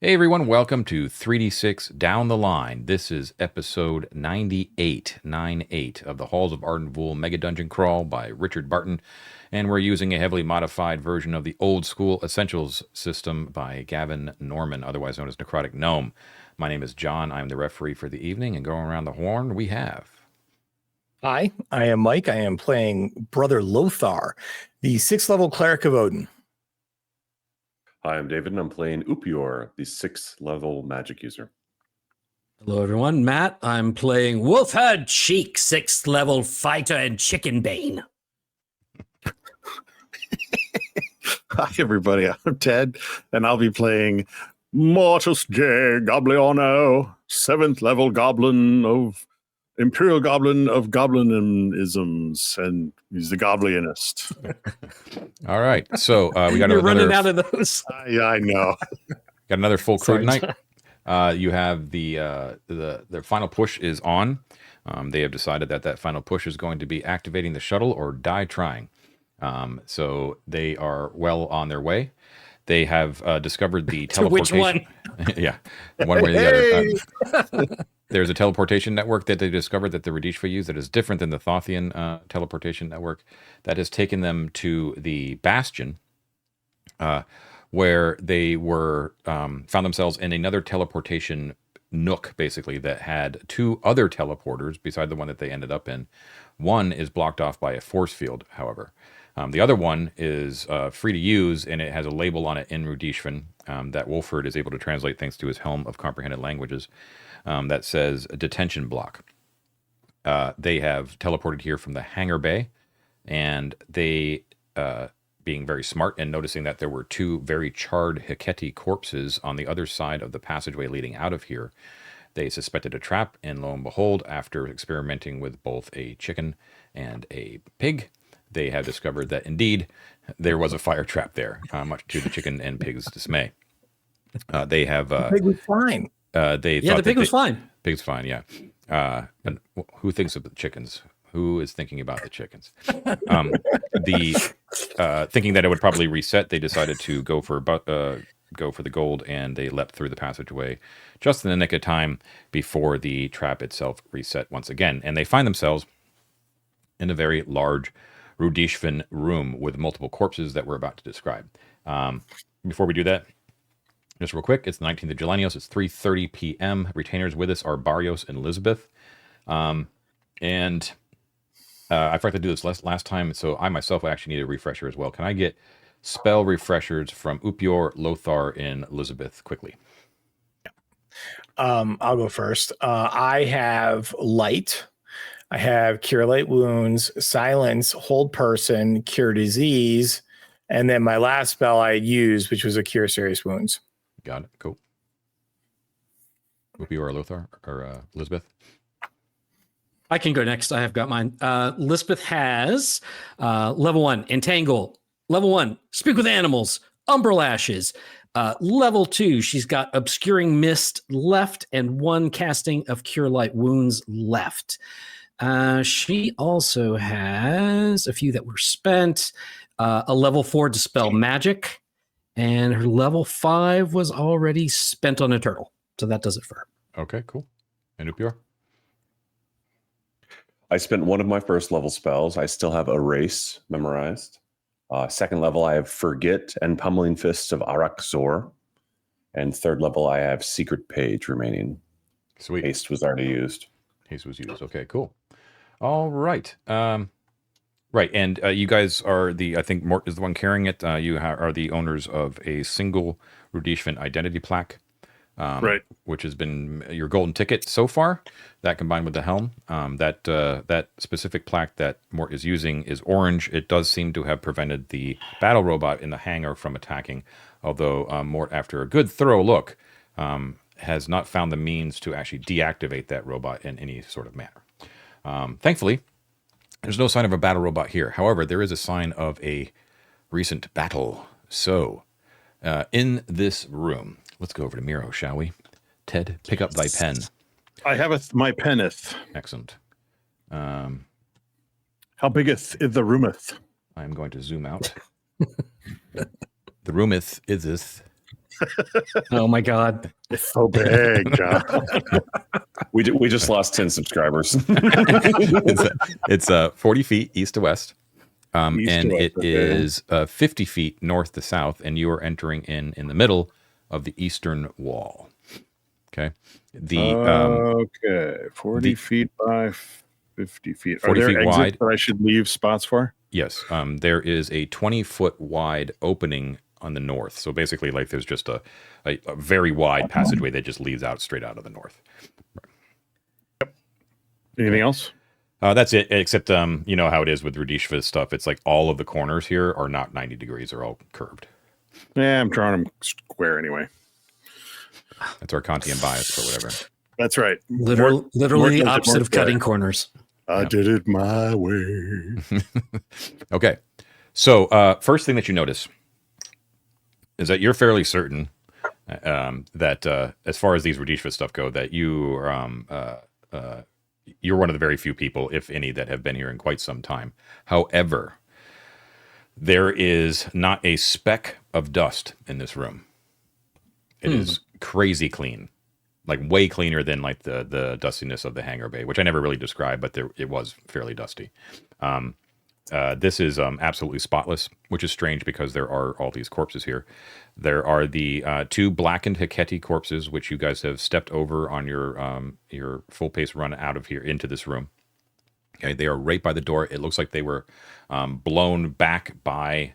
Hey everyone, welcome to 3D6 Down the Line. This is episode 98 of the Halls of Arden Vul Megadungeon Crawl by Richard Barton, and we're using a heavily modified version of the old school Essentials system by Gavin Norman, otherwise known as Necrotic Gnome. My name is John, I'm the referee for the evening, and going around the horn we have... Hi, I am Mike. I am playing Brother Lothar, the 6th level Cleric of Odin. Hi, I'm David, and I'm playing Upior, the 6th level magic user. Hello, everyone. Matt, I'm playing Wolfhead Cheek, 6th level fighter and chicken bane. Hi, everybody. I'm Ted, and I'll be playing Mortus J. Gobliono, 7th level Imperial Goblin of Goblinisms, and he's the Goblinist. All right, so we got You're another... running out of those. Yeah, I know. Got another full crew Sorry, tonight. You have the final push is on. They have decided that final push is going to be activating the shuttle or die trying. So they are well on their way. They have discovered the teleportation. Which one? Yeah, one way or the other. There's a teleportation network that they discovered that the rudishva use that is different than the Thothian teleportation network that has taken them to the Bastion, where they were found themselves in another teleportation nook, basically, that had two other teleporters beside the one that they ended up in. One is blocked off by a force field, however. The other one is free to use, and it has a label on it in Rudishvan that Wolford is able to translate thanks to his Helm of Comprehended Languages that says detention block. They have teleported here from the hangar bay, and they, being very smart and noticing that there were two very charred Heketi corpses on the other side of the passageway leading out of here, they suspected a trap, and lo and behold, after experimenting with both a chicken and a pig, they have discovered that indeed there was a fire trap there, much to the chicken and pig's dismay. They have... The pig was fine. The pig was fine. Pig's fine, yeah. And who thinks of the chickens? Who is thinking about the chickens? Thinking that it would probably reset, they decided to go for the gold, and they leapt through the passageway just in the nick of time before the trap itself reset once again. And they find themselves in a very large Rudishvan room with multiple corpses that we're about to describe. Before we do that, just real quick, it's the 19th of July. It's 3:30 p.m. Retainers with us are Barrios and Elizabeth. I forgot to do this last time, so I myself actually need a refresher as well. Can I get spell refreshers from Upior, Lothar, and Elizabeth quickly? I'll go first. I have Light. I have Cure Light Wounds, Silence, Hold Person, Cure Disease, and then my last spell I used, which was a Cure Serious Wounds. Got it. Cool. Upior or Lothar or Elizabeth? I can go next. I have got mine. Lisbeth has level 1, Entangle. Level 1, Speak with Animals, Umbral Ashes. Level 2, she's got Obscuring Mist left and 1 casting of Cure Light Wounds left. She also has a few that were spent. A level 4 Dispel Magic, and her level 5 was already spent on a turtle. So that does it for her. Okay, cool. And Upior? I spent one of my first level spells. I still have Erase memorized. Second level, I have Forget and Pummeling Fists of Arak-Zor. And third level, I have Secret Page remaining. Sweet. Haste was already used. Haste was used. Okay, cool. All right. Right, and you guys are I think Mort is the one carrying it. You are the owners of a single Rudishvan identity plaque. Right. Which has been your golden ticket so far. That combined with the helm, that specific plaque that Mort is using is orange. It does seem to have prevented the battle robot in the hangar from attacking, although Mort, after a good thorough look, has not found the means to actually deactivate that robot in any sort of manner. Thankfully, there's no sign of a battle robot here. However, there is a sign of a recent battle. So, in this room... Let's go over to Miro, shall we? Ted, pick up thy pen. I have my penneth. Excellent. How bigeth is the roometh? I'm going to zoom out. The roometh is this. Oh my god. It's so big, John. We just lost 10 subscribers. It's 40 feet east to west. East And to west, it okay. is 50 feet north to south, and you are entering in the middle of the eastern wall. Okay. Okay, 40 the- feet by 50 feet. 40 Are there feet exits wide. that I should leave spots for? Yes, there is a 20-foot wide opening on the north. So basically, like there's just a very wide passageway that just leads out straight out of the north. Anything else? That's it. Except you know how it is with rudishva stuff. It's like all of the corners here are not 90 degrees; they're all curved. Yeah, I'm drawing them square anyway. That's our Kantian bias, but whatever. That's right. Literally the opposite of cutting corners. I did it my way. Okay. So first thing that you notice is that you're fairly certain that as far as these rudishva stuff go, that you are you're one of the very few people, if any, that have been here in quite some time. However, there is not a speck of dust in this room. It is crazy clean, like way cleaner than like the dustiness of the hangar bay, which I never really described, but it was fairly dusty. This is absolutely spotless, which is strange because there are all these corpses here. There are the two blackened Hecate corpses, which you guys have stepped over on your full pace run out of here into this room. Okay, they are right by the door. It looks like they were blown back by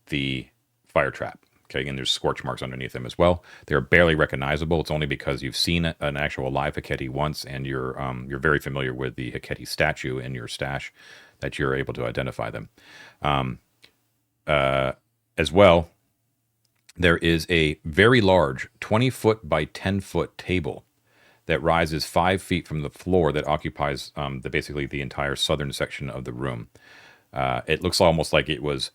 the fire trap. Okay, and there's scorch marks underneath them as well. They're barely recognizable. It's only because you've seen an actual live Hecate once, and you're very familiar with the Hecate statue in your stash, that you're able to identify them. As well, there is a very large 20-foot by 10-foot table that rises 5 feet from the floor that occupies basically the entire southern section of the room. It looks almost like it's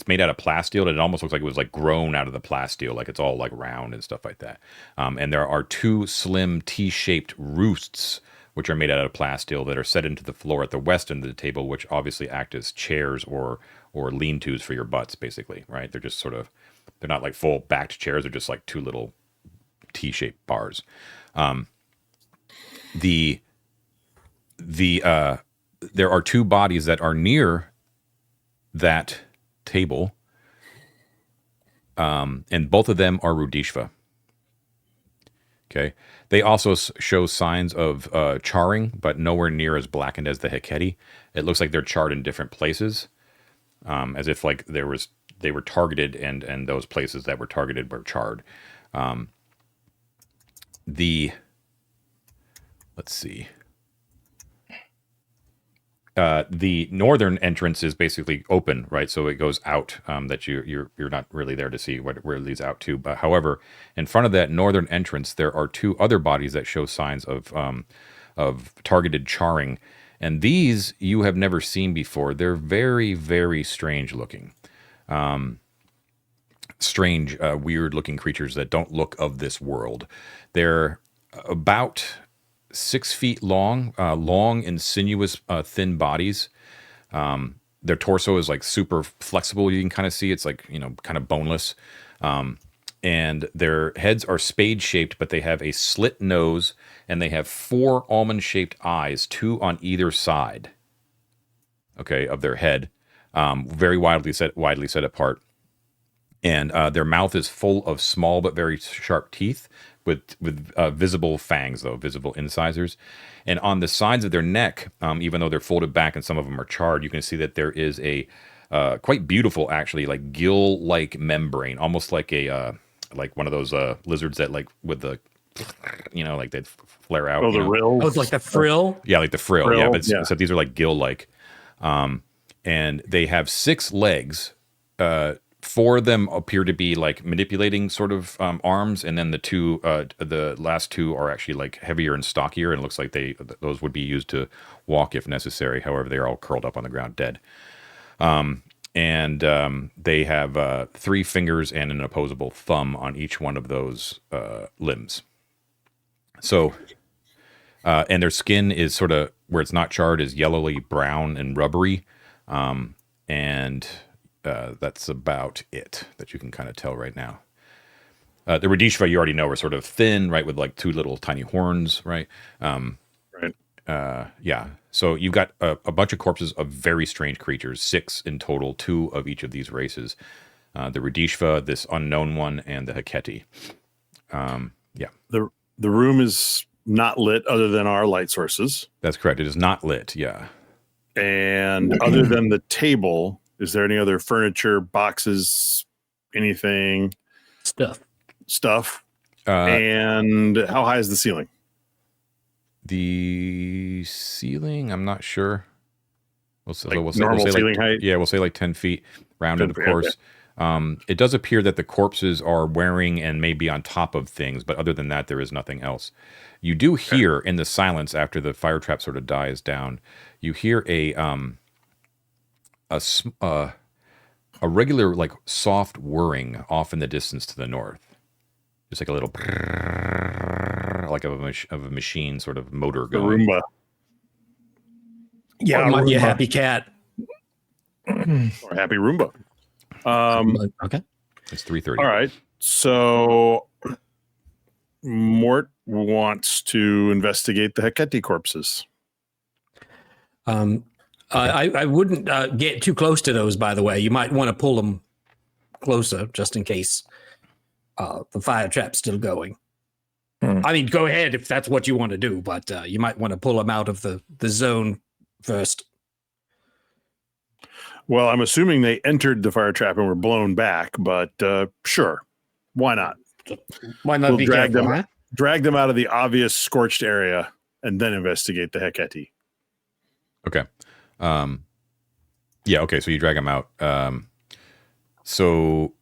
made out of plasteel, and it almost looks like it was like grown out of the plasteel, like it's all like round and stuff like that. And there are two slim T-shaped roosts which are made out of plasteel that are set into the floor at the west end of the table, which obviously act as chairs or lean-tos for your butts, basically, right? They're just sort of, they're not like full backed chairs, they're just like two little T-shaped bars. There are two bodies that are near that table, and both of them are rudishva. Okay. They also show signs of charring, but nowhere near as blackened as the Hecate. It looks like they're charred in different places, as if like they were targeted, and those places that were targeted were charred. Let's see. The northern entrance is basically open, right? So it goes out. That you're not really there to see where it leads out to. But however, in front of that northern entrance, there are two other bodies that show signs of targeted charring, and these you have never seen before. They're very, very strange looking, weird looking creatures that don't look of this world. They're about 6 feet long, long and sinuous, thin bodies. Their torso is like super flexible. You can kind of see it's like, kind of boneless. And their heads are spade shaped, but they have a slit nose, and they have 4 almond shaped eyes, 2 on either side. Okay, of their head, very widely set apart. And their mouth is full of small but very sharp teeth, with visible fangs, though, visible incisors. And on the sides of their neck, even though they're folded back and some of them are charred, you can see that there is a quite beautiful, actually, like gill-like membrane, almost like a like one of those lizards that like with the, like they'd flare out. Oh, the rills. Oh, it's like the frill. Yeah, like the frill. Yeah, but yeah. So these are like gill-like, and they have 6 legs. 4 of them appear to be like manipulating sort of arms, and then the last 2 are actually like heavier and stockier, and it looks like those would be used to walk if necessary. However, they are all curled up on the ground dead. And they have 3 fingers and an opposable thumb on each one of those limbs. So, and their skin is sort of, where it's not charred, is yellowly brown and rubbery, and that's about it that you can kind of tell right now. The rudishva you already know are sort of thin, right, with like two little tiny horns, right? Right. Yeah. So you've got a bunch of corpses of very strange creatures, 6 in total, 2 of each of these races. The rudishva, this unknown one, and the Heketi. Yeah. The room is not lit other than our light sources. That's correct. It is not lit. Yeah. And other than the table, is there any other furniture, boxes, anything, stuff? And how high is the ceiling? The ceiling, I'm not sure. We'll say normal ceiling like, height? Yeah, we'll say like 10 feet, rounded, of course. It does appear that the corpses are wearing and may be on top of things, but other than that, there is nothing else. You do hear in the silence after the fire trap sort of dies down, you hear a regular like soft whirring off in the distance to the north. Just like a little like of a machine sort of motor going. The Roomba. Yeah, or might be a happy cat. Or a happy Roomba. Okay. It's 3:30. All right. So Mort wants to investigate the Heketi corpses. I wouldn't get too close to those, by the way. You might want to pull them closer just in case the fire trap's still going. I mean, go ahead if that's what you want to do, but you might want to pull them out of the zone first. Well, I'm assuming they entered the fire trap and were blown back, but sure. Why not? Why not be drag careful, them, huh? drag them out of the obvious scorched area and then investigate the Heketi. Okay. Yeah, okay, so you drag them out. So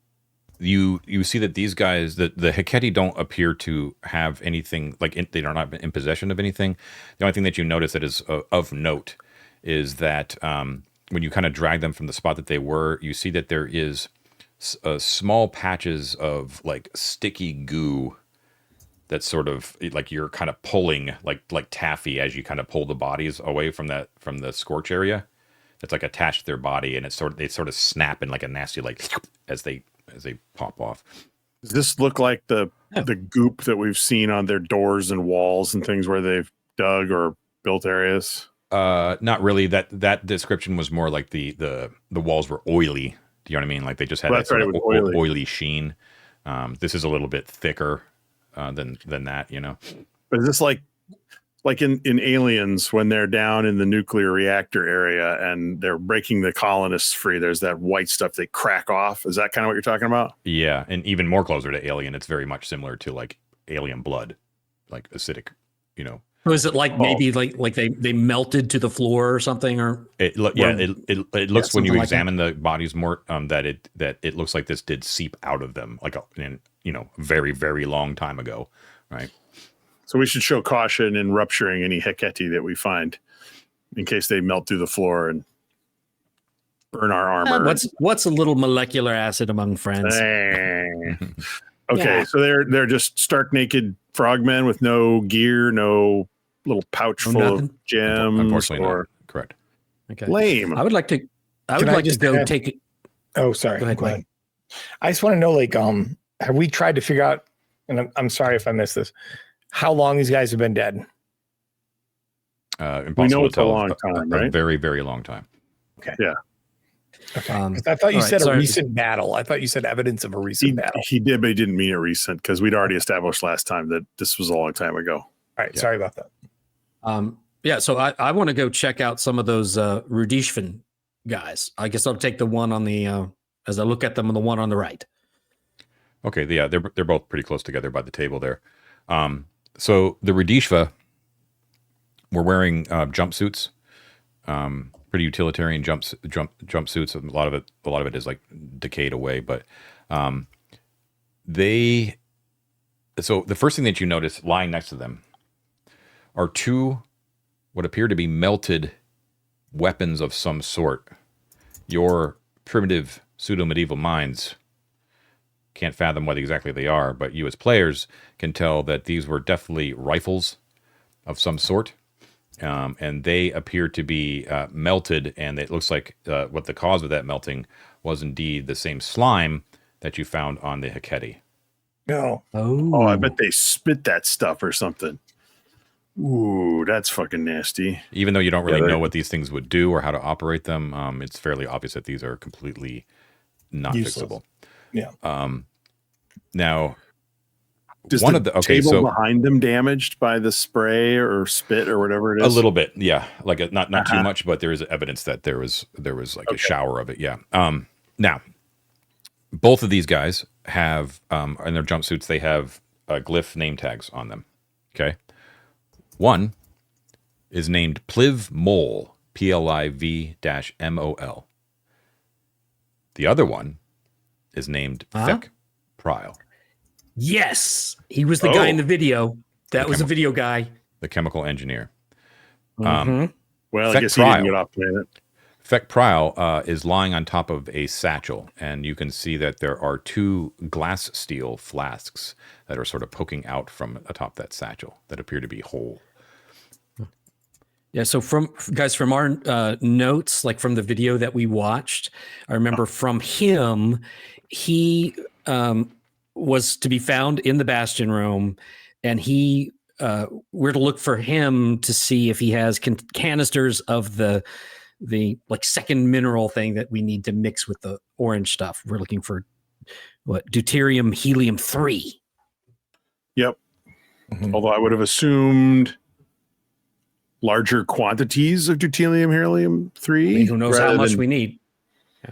you see that these guys, the Heketi don't appear to have anything, like they are not in possession of anything. The only thing that you notice that is of note is that when you kind of drag them from the spot that they were, you see that there is small patches of like sticky goo that's sort of like you're kind of pulling like taffy as you kind of pull the bodies away from the scorch area. That's like attached to their body, and they sort of snap in like a nasty like as they pop off. Does this look like the goop that we've seen on their doors and walls and things where they've dug or built areas? Not really. That description was more like the walls were oily. Do you know what I mean? Like they just had that sort of oily sheen. This is a little bit thicker than that, you know. But is this like in Aliens when they're down in the nuclear reactor area and they're breaking the colonists free? There's that white stuff they crack off. Is that kind of what you're talking about? Yeah, and even more closer to Alien, it's very much similar to like alien blood, like acidic, you know. Was it like maybe like they melted to the floor or something? Or it looks when you examine the bodies more that it looks like this did seep out of them like very, very long time ago, right? So we should show caution in rupturing any Heketi that we find in case they melt through the floor and burn our armor. What's a little molecular acid among friends? Okay, so they're just stark naked frogmen with no gear, no little pouch full of gems. Unfortunately, not correct. Okay, lame. I would like to go take it. Oh, sorry. Go ahead. I just want to know, like, have we tried to figure out? And I'm sorry if I missed this. How long these guys have been dead? We know it's a long time, right? A very, very long time. Okay. Yeah. Okay. I thought you said a recent battle. I thought you said evidence of a recent battle. He did, but he didn't mean it recent because we'd already established last time that this was a long time ago. All right. Yeah. Sorry about that. So I want to go check out some of those Rudishvan guys. I guess I'll take the one on the as I look at them, the one on the right. Okay. Yeah, they're both pretty close together by the table there. So the rudishva were wearing jumpsuits. Pretty utilitarian jumpsuits. A lot of it is like decayed away, but so the first thing that you notice lying next to them are two what appear to be melted weapons of some sort. Your primitive pseudo-medieval minds can't fathom what exactly they are, but you as players can tell that these were definitely rifles of some sort. And they appear to be melted, and it looks like what the cause of that melting was indeed the same slime that you found on the Heketi. No. Oh, I bet they spit that stuff or something. Ooh, that's fucking nasty. Even though you don't really know what these things would do or how to operate them, it's fairly obvious that these are completely not Useless. fixable. Yeah. Now, Is one the of the table behind them damaged by the spray or spit or whatever it is? A little bit, yeah. Like not too much, but there is evidence that there was like a shower of it. Yeah. Now, both of these guys have in their jumpsuits they have glyph name tags on them. Okay. One is named Pliv Mol, PLIV-MOL. The other one is named Feck Prile. Yes, he was the guy in the video. That was a video guy. The chemical engineer. Well, I Feck guess he didn't get off planet. Feck Prile is lying on top of a satchel, and you can see that there are two glass steel flasks that are sort of poking out from atop that satchel that appear to be whole. Yeah, so from our notes, like from the video that we watched, I remember from him, he was to be found in the Bastion room, and we're to look for him to see if he has canisters of the like second mineral thing that we need to mix with the orange stuff. We're looking for deuterium helium-3. Yep. Mm-hmm. Although I would have assumed larger quantities of deuterium helium-3. I mean, who knows how much we need? Yeah.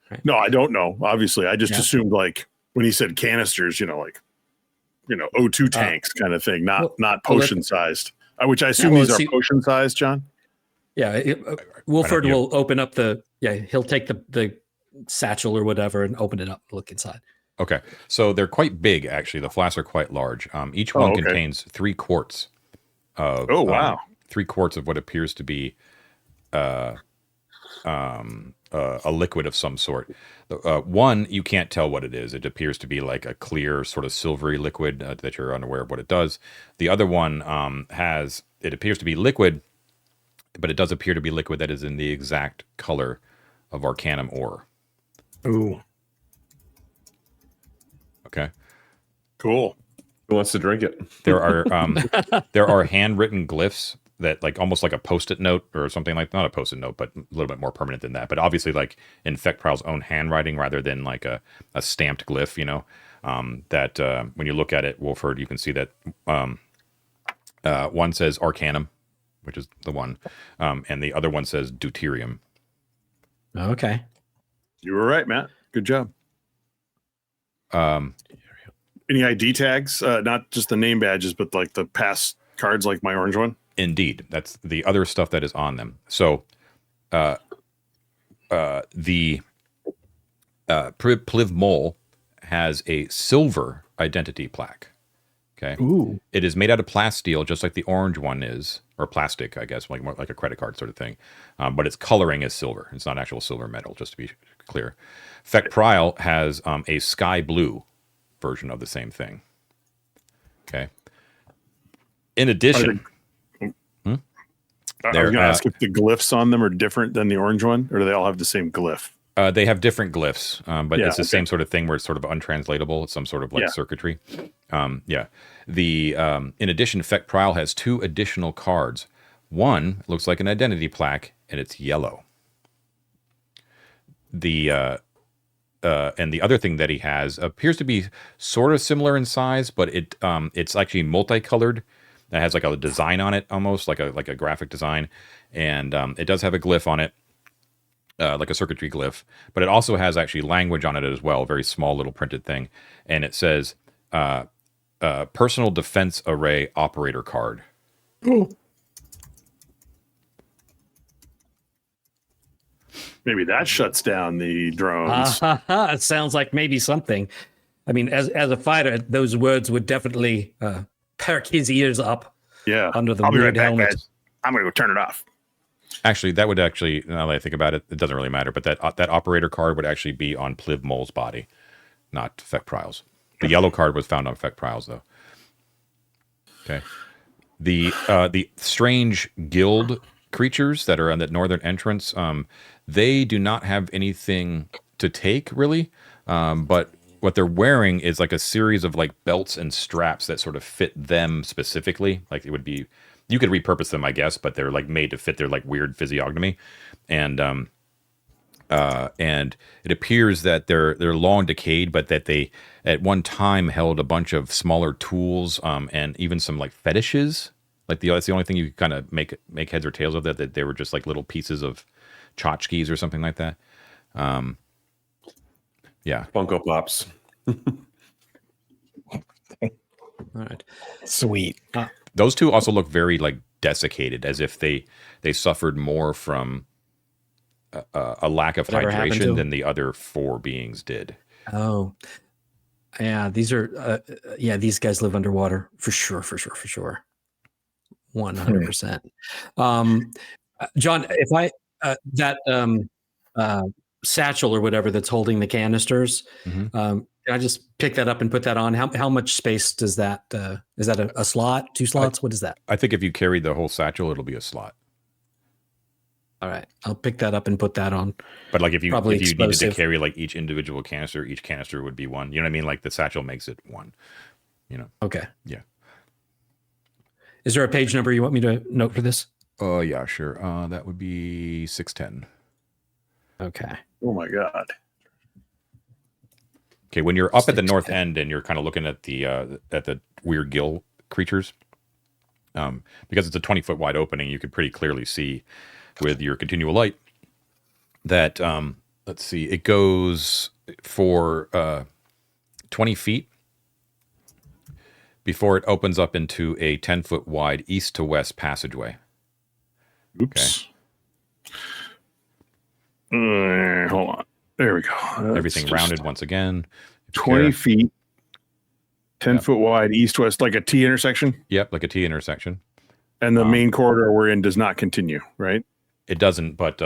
Right. No, I don't know. Obviously, I just assumed like when he said canisters, O2 tanks kind of thing, not potion sized. Which I assume these are potion sized, John. Yeah, Wolford will open up he'll take the satchel or whatever and open it up and look inside. Okay, so they're quite big, actually. The flasks are quite large. Each one contains 3 quarts of 3 quarts of what appears to be a liquid of some sort. One, you can't tell what it is. It appears to be like a clear, sort of silvery liquid that you're unaware of what it does. The other one it appears to be liquid, but it does appear to be liquid that is in the exact color of Arcanum ore. Ooh. Okay. Cool. Who wants to drink it? There are handwritten glyphs that like almost like a Post-it note or something, like not a Post-it note, but a little bit more permanent than that. But obviously like in Feck Prile's own handwriting rather than like a stamped glyph, that when you look at it, Wolford, you can see that one says Arcanum, which is the one, and the other one says deuterium. Okay. You were right, Matt. Good job. Any ID tags? Not just the name badges, but like the pass cards, like my orange one. Indeed, that's the other stuff that is on them. So, the Pliv Mol has a silver identity plaque. Okay. Ooh. It is made out of plasteel, just like the orange one is, or plastic, I guess, like more like a credit card sort of thing. But its coloring is silver. It's not actual silver metal, just to be clear. Feck Prile has a sky blue version of the same thing. Okay. In addition, I was going to ask if the glyphs on them are different than the orange one, or do they all have the same glyph? They have different glyphs, but it's the same sort of thing where it's sort of untranslatable. It's some sort of like circuitry. In addition, Feck Prile has 2 additional cards. One looks like an identity plaque, and it's yellow. And the other thing that he has appears to be sort of similar in size, but it's actually multicolored. It has like a design on it, almost like a graphic design, and it does have a glyph on it. Like a circuitry glyph, but it also has actually language on it as well, a very small little printed thing. And it says, personal defense array operator card. Ooh. Maybe that shuts down the drones. It sounds like maybe something. I mean, as a fighter, those words would definitely perk his ears up. Yeah. Under the weird helmet. Guys. I'm going to go turn it off. Actually, that would actually, now that I think about it, it doesn't really matter, but that operator card would actually be on Pliv Mol's body, not Feck Prile's. The yellow card was found on Feck Prile's, though. Okay. The strange guild creatures that are on that northern entrance, they do not have anything to take, really, but what they're wearing is like a series of like belts and straps that sort of fit them specifically. Like it would be, you could repurpose them, I guess, but they're like made to fit their like weird physiognomy. And it appears that they're long decayed, but that they at one time held a bunch of smaller tools, and even some like fetishes. Like that's the only thing you could kind of make heads or tails of that they were just like little pieces of tchotchkes or something like that. Yeah. Funko Pops. All right. Sweet. Those two also look very like desiccated, as if they suffered more from a lack of Whatever happened to hydration them? than the other four beings did. Oh, yeah. These are, these guys live underwater for sure. 100%. John, if satchel or whatever that's holding the canisters, can I just pick that up and put that on? How much space does that, is that a slot, 2 slots? What is that? I think if you carried the whole satchel, it'll be a slot. All right. I'll pick that up and put that on. But like if you Probably needed to explosive. carry like each individual canister, each canister would be one. You know what I mean? Like the satchel makes it one. You know. Okay. Yeah. Is there a page number you want me to note for this? Oh yeah, sure. That would be 610. Okay. Oh my God. Okay, when you're up at the north end and you're kind of looking at the weird gill creatures, because it's a 20-foot wide opening, you could pretty clearly see with your continual light that let's see, it goes for 20 feet before it opens up into a 10-foot wide east to west passageway. Oops. Hold on. There we go. Everything rounded once again. 20 feet, 10-foot wide, east-west, like a T intersection. Yep, like a T intersection. And the main corridor we're in does not continue, right? It doesn't, but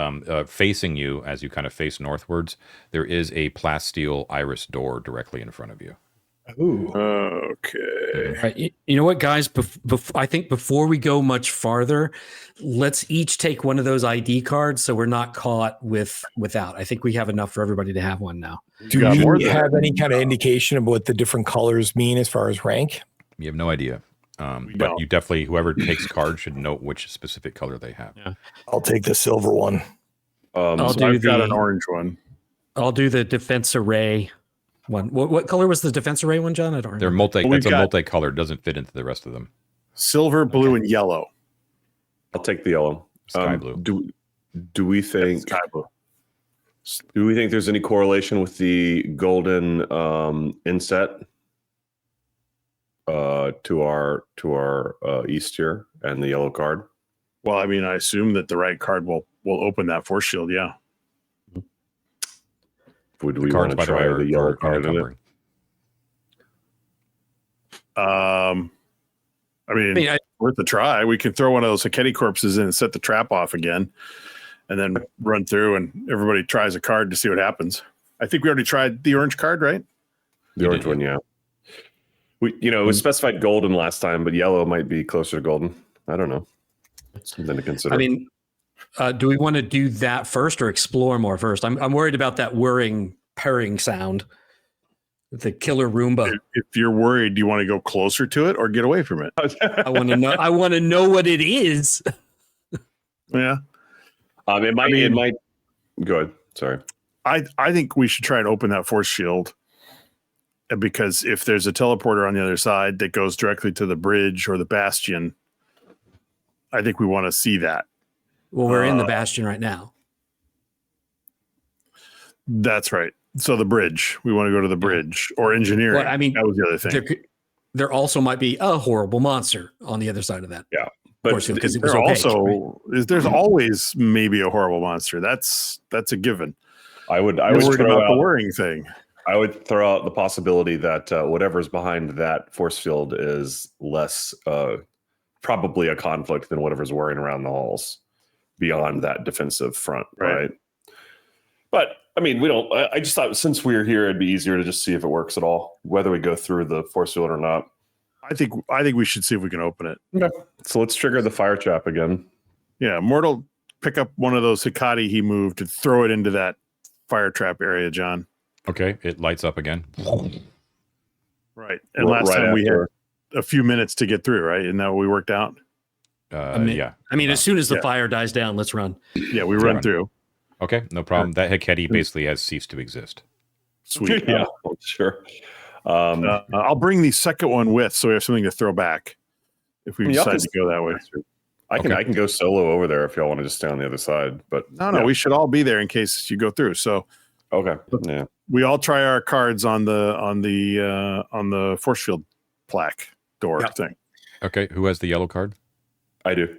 facing you, as you kind of face northwards, there is a plasteel iris door directly in front of you. Ooh. Okay. All right. You know what, guys? I think before we go much farther, let's each take one of those ID cards so we're not caught without. I think we have enough for everybody to have one now. Do got more you than have that. any kind of indication of what the different colors mean as far as rank? You have no idea. But don't. you definitely, whoever takes cards should know which specific color they have. Yeah. I'll take the silver one. I'll do I've got the- an orange one. I'll do the defense array one. What color was the defense array one, John? I don't They're remember. We've it's a got- multicolored, doesn't fit into the rest of them. Silver, blue, and yellow. I'll take the yellow. Sky blue. Do we think Sky blue. there's any correlation with the golden inset to our east here and the yellow card? Well, I mean, I assume that the right card will open that force shield. Yeah. Would The we cards, want by to the way, try are the yellow are card in it? unencumbering. I mean, worth a try. We can throw one of those Haketi corpses in and set the trap off again, and then run through, and everybody tries a card to see what happens. I think we already tried the orange card, right? The orange one, yeah. It was specified golden last time, but yellow might be closer to golden. I don't know. Something to consider. I mean, do we want to do that first or explore more first? I'm worried about that whirring, purring sound. The killer Roomba. If you're worried, do you want to go closer to it or get away from it? I want to know. I want to know what it is. Yeah. It might. I mean- It might. Go ahead. Sorry. I think we should try and open that force shield, because if there's a teleporter on the other side that goes directly to the bridge or the bastion, I think we want to see that. Well, we're in the bastion right now. That's right. So the bridge, we want to go to the bridge or engineering. Well, I mean, that was the other thing. There also might be a horrible monster on the other side of that. Yeah, But but because it was There opaque, also there's always maybe a horrible monster. That's a given. I would You're worried throw about the out. worrying thing. I would throw out the possibility that whatever's behind that force field is less probably a conflict than whatever's whirring around the halls beyond that defensive front, right? But I mean, we don't. I just thought since we're here, it'd be easier to just see if it works at all, whether we go through the force field or not. I think we should see if we can open it. Okay. So let's trigger the fire trap again. Yeah, Mortal, pick up one of those Hikati he moved to throw it into that fire trap area, John. Okay, it lights up again. Right. And last time we had a few minutes to get through, right? And that we worked out. Yeah. I mean, as soon as the fire dies down, let's run. Yeah, we run through. Okay, no problem. That Heketi basically has ceased to exist. Sweet. Yeah, sure. I'll bring the second one with, so we have something to throw back if we decide to go that way. I can go solo over there if y'all want to just stay on the other side. But no, we should all be there in case you go through. So okay, yeah. We all try our cards on the force field plaque door thing. Okay, who has the yellow card? I do.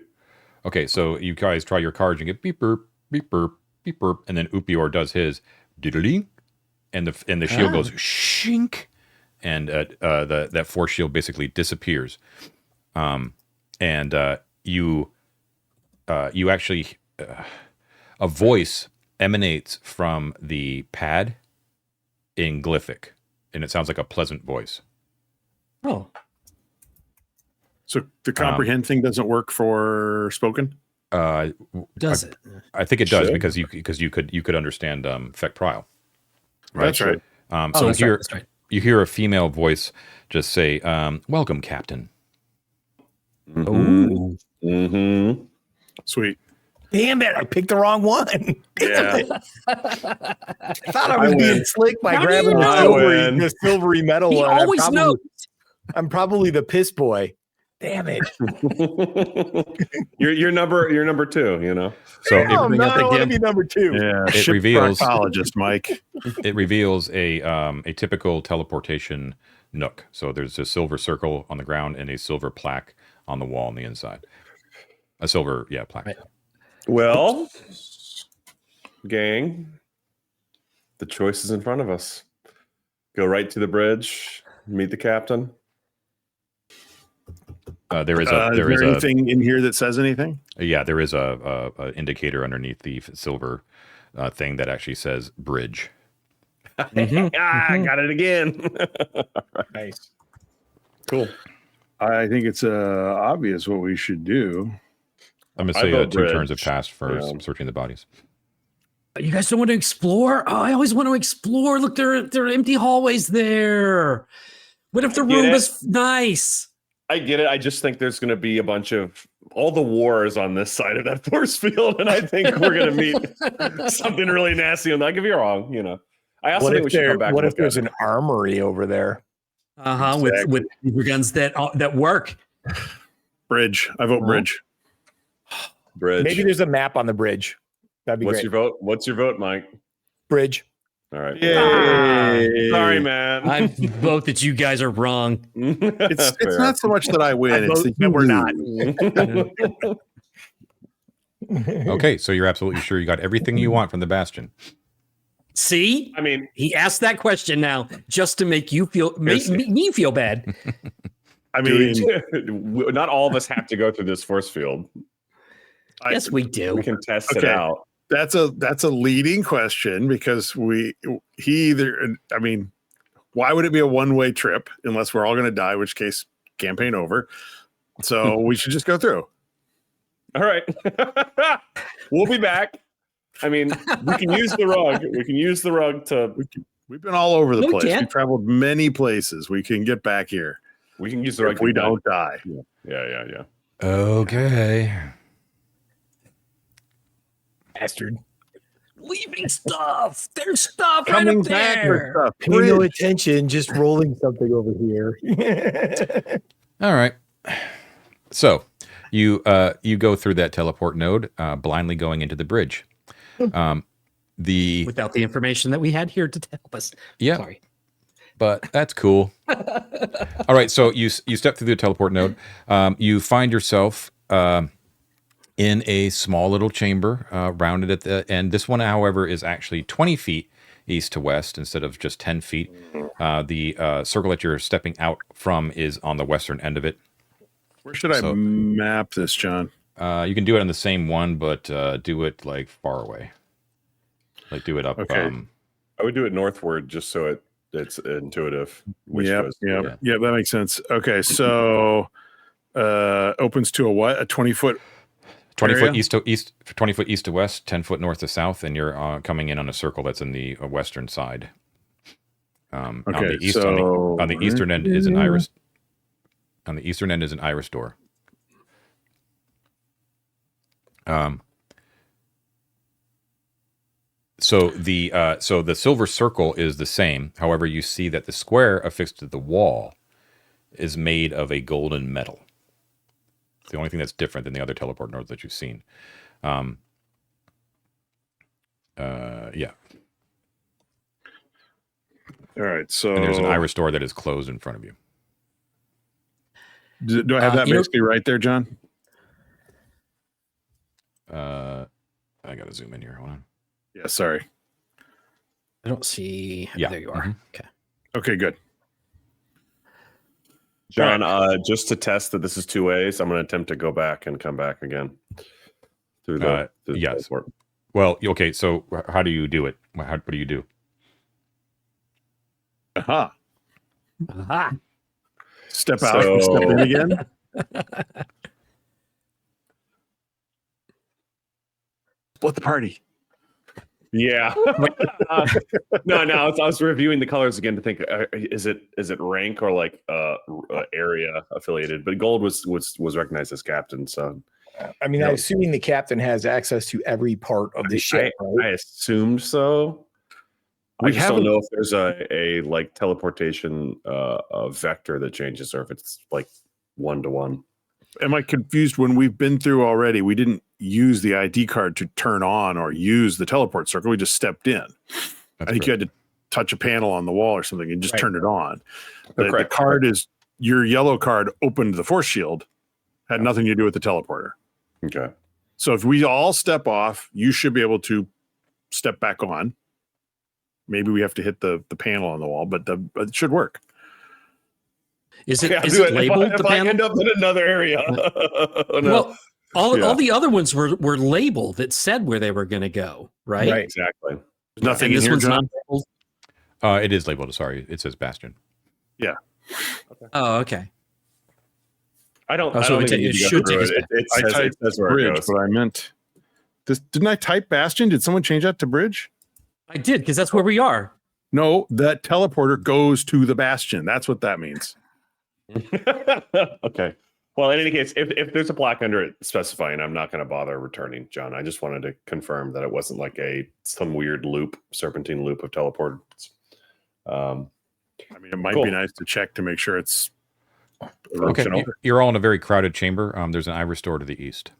Okay, so you guys try your cards and get beep burp, beep burp, beep burp, and then Upior does his diddly, and the shield goes shink, and that force shield basically disappears. You actually a voice emanates from the pad in Glyphic, and it sounds like a pleasant voice. Oh. So the comprehend thing doesn't work for spoken? Does it? I think it does because you could understand Feck Prial. Right? That's right. You hear a female voice just say, "Welcome, Captain." Mm-hmm. Mm-hmm. Sweet. Damn it! I picked the wrong one. Yeah. I thought I was being slick by grabbing the silvery metal he one. Always knows. I'm probably the piss boy. Damn it! you're number two. You know. So I want to be number two. Yeah. It reveals proctologist Mike. It reveals a typical teleportation nook. So there's a silver circle on the ground and a silver plaque on the wall on the inside. A silver plaque. Right. Well, gang, the choice is in front of us. Go right to the bridge, meet the captain. There is anything in here that says anything? Yeah, there is a indicator underneath the silver thing that actually says bridge. I got it again. Nice. Cool. I think it's obvious what we should do. I'm going to say 2 turns have passed for searching the bodies. You guys don't want to explore? Oh, I always want to explore. Look, there are empty hallways there. What if the room is nice? I get it. I just think there's going to be a bunch of all the wars on this side of that force field, and I think we're going to meet something really nasty. And I could be wrong, you know. I also think we should come back. What if there's an armory over there? With guns that work. Bridge. I vote bridge. Bridge. Maybe there's a map on the bridge. That'd be What's great. your vote? What's your vote, Mike? Bridge. All right. Sorry, man. I vote that you guys are wrong. It's not so much that I win. It's that we're not. Okay, so you're absolutely sure you got everything you want from the Bastion. See? I mean, he asked that question now just to make you me feel bad. I mean, not all of us have to go through this force field. Yes, we do. We can test it out. That's a leading question because why would it be a one-way trip unless we're all going to die, which case campaign over. So we should just go through. All right. We'll be back. I mean, we can use the rug. We've been all over the place. We've traveled many places. We can get back here. We can use the rug. If we don't die. Yeah. Okay. Bastard. Leaving stuff. There's stuff coming right up back there. with stuff. Pay no attention, just rolling something over here. All right. So you go through that teleport node, blindly going into the bridge. Without the information that we had here to help us. Yeah. Sorry. But that's cool. All right. So you step through the teleport node. You find yourself in a small little chamber, rounded at the end. This one, however, is actually 20 feet east to west instead of just 10 feet. The circle that you're stepping out from is on the western end of it. Where should I map this, John? You can do it on the same one, but do it like far away. Like do it up. Okay. I would do it northward just so it's intuitive. Yeah, that makes sense. Okay, so opens to a what? A 20-foot 20 foot east to east, 20 foot east to west, 10 foot north to south, and you're coming in on a circle that's in the western side. On Okay, the east, on the eastern end is an iris. On the eastern end is an iris door. So the silver circle is the same. However, you see that the square affixed to the wall is made of a golden metal. It's the only thing that's different than the other teleport nodes that you've seen. Yeah. All right. So And there's an iris door that is closed in front of you. Do I have that basically right there, John? I got to zoom in here. Hold on. Yeah. Sorry. I don't see. Yeah. There you are. Mhm. Okay. Okay. Good. John, just to test that this is two ways, I'm going to attempt to go back and come back again through the yes. teleport. Well, okay. So how do you do it? What do you do? Aha. Aha. Step out and step in again. Split the party. Yeah. No. I was reviewing the colors again to think: is it rank or like area affiliated? But gold was recognized as captain. So, I mean, I'm assuming the captain has access to every part of the ship. Right? I assumed so. I just don't know if there's a like teleportation vector that changes, or if it's like 1-to-1. Am I confused? When we've been through already, we didn't use the ID card to turn on or use the teleport circle. We just stepped in. I think you had to touch a panel on the wall or something and just turned it on. The card is your yellow card opened the force shield, had nothing to do with the teleporter. Okay. So if we all step off, you should be able to step back on. Maybe we have to hit the panel on the wall, but it should work. Is it labeled? If I end up in another area. Oh, no. Well, all the other ones were labeled that said where they were going to go, right? Right, exactly. There's nothing And in this here, one's John? not labeled. It is labeled. Sorry, it says Bastion. Yeah. Oh, okay. I don't. Oh, I so don't it think you should need to go take through us it. back. It says where bridge, it goes. but I meant this. Didn't I type Bastion? Did someone change that to bridge? I did, because that's where we are. No, that teleporter goes to the Bastion. That's what that means. Okay. Well, in any case, if there's a plaque under it specifying, I'm not going to bother returning, John. I just wanted to confirm that it wasn't like some weird serpentine loop of teleports. I mean, it might Cool. be nice to check to make sure it's Okay, you're all in a very crowded chamber. There's an iris door to the east.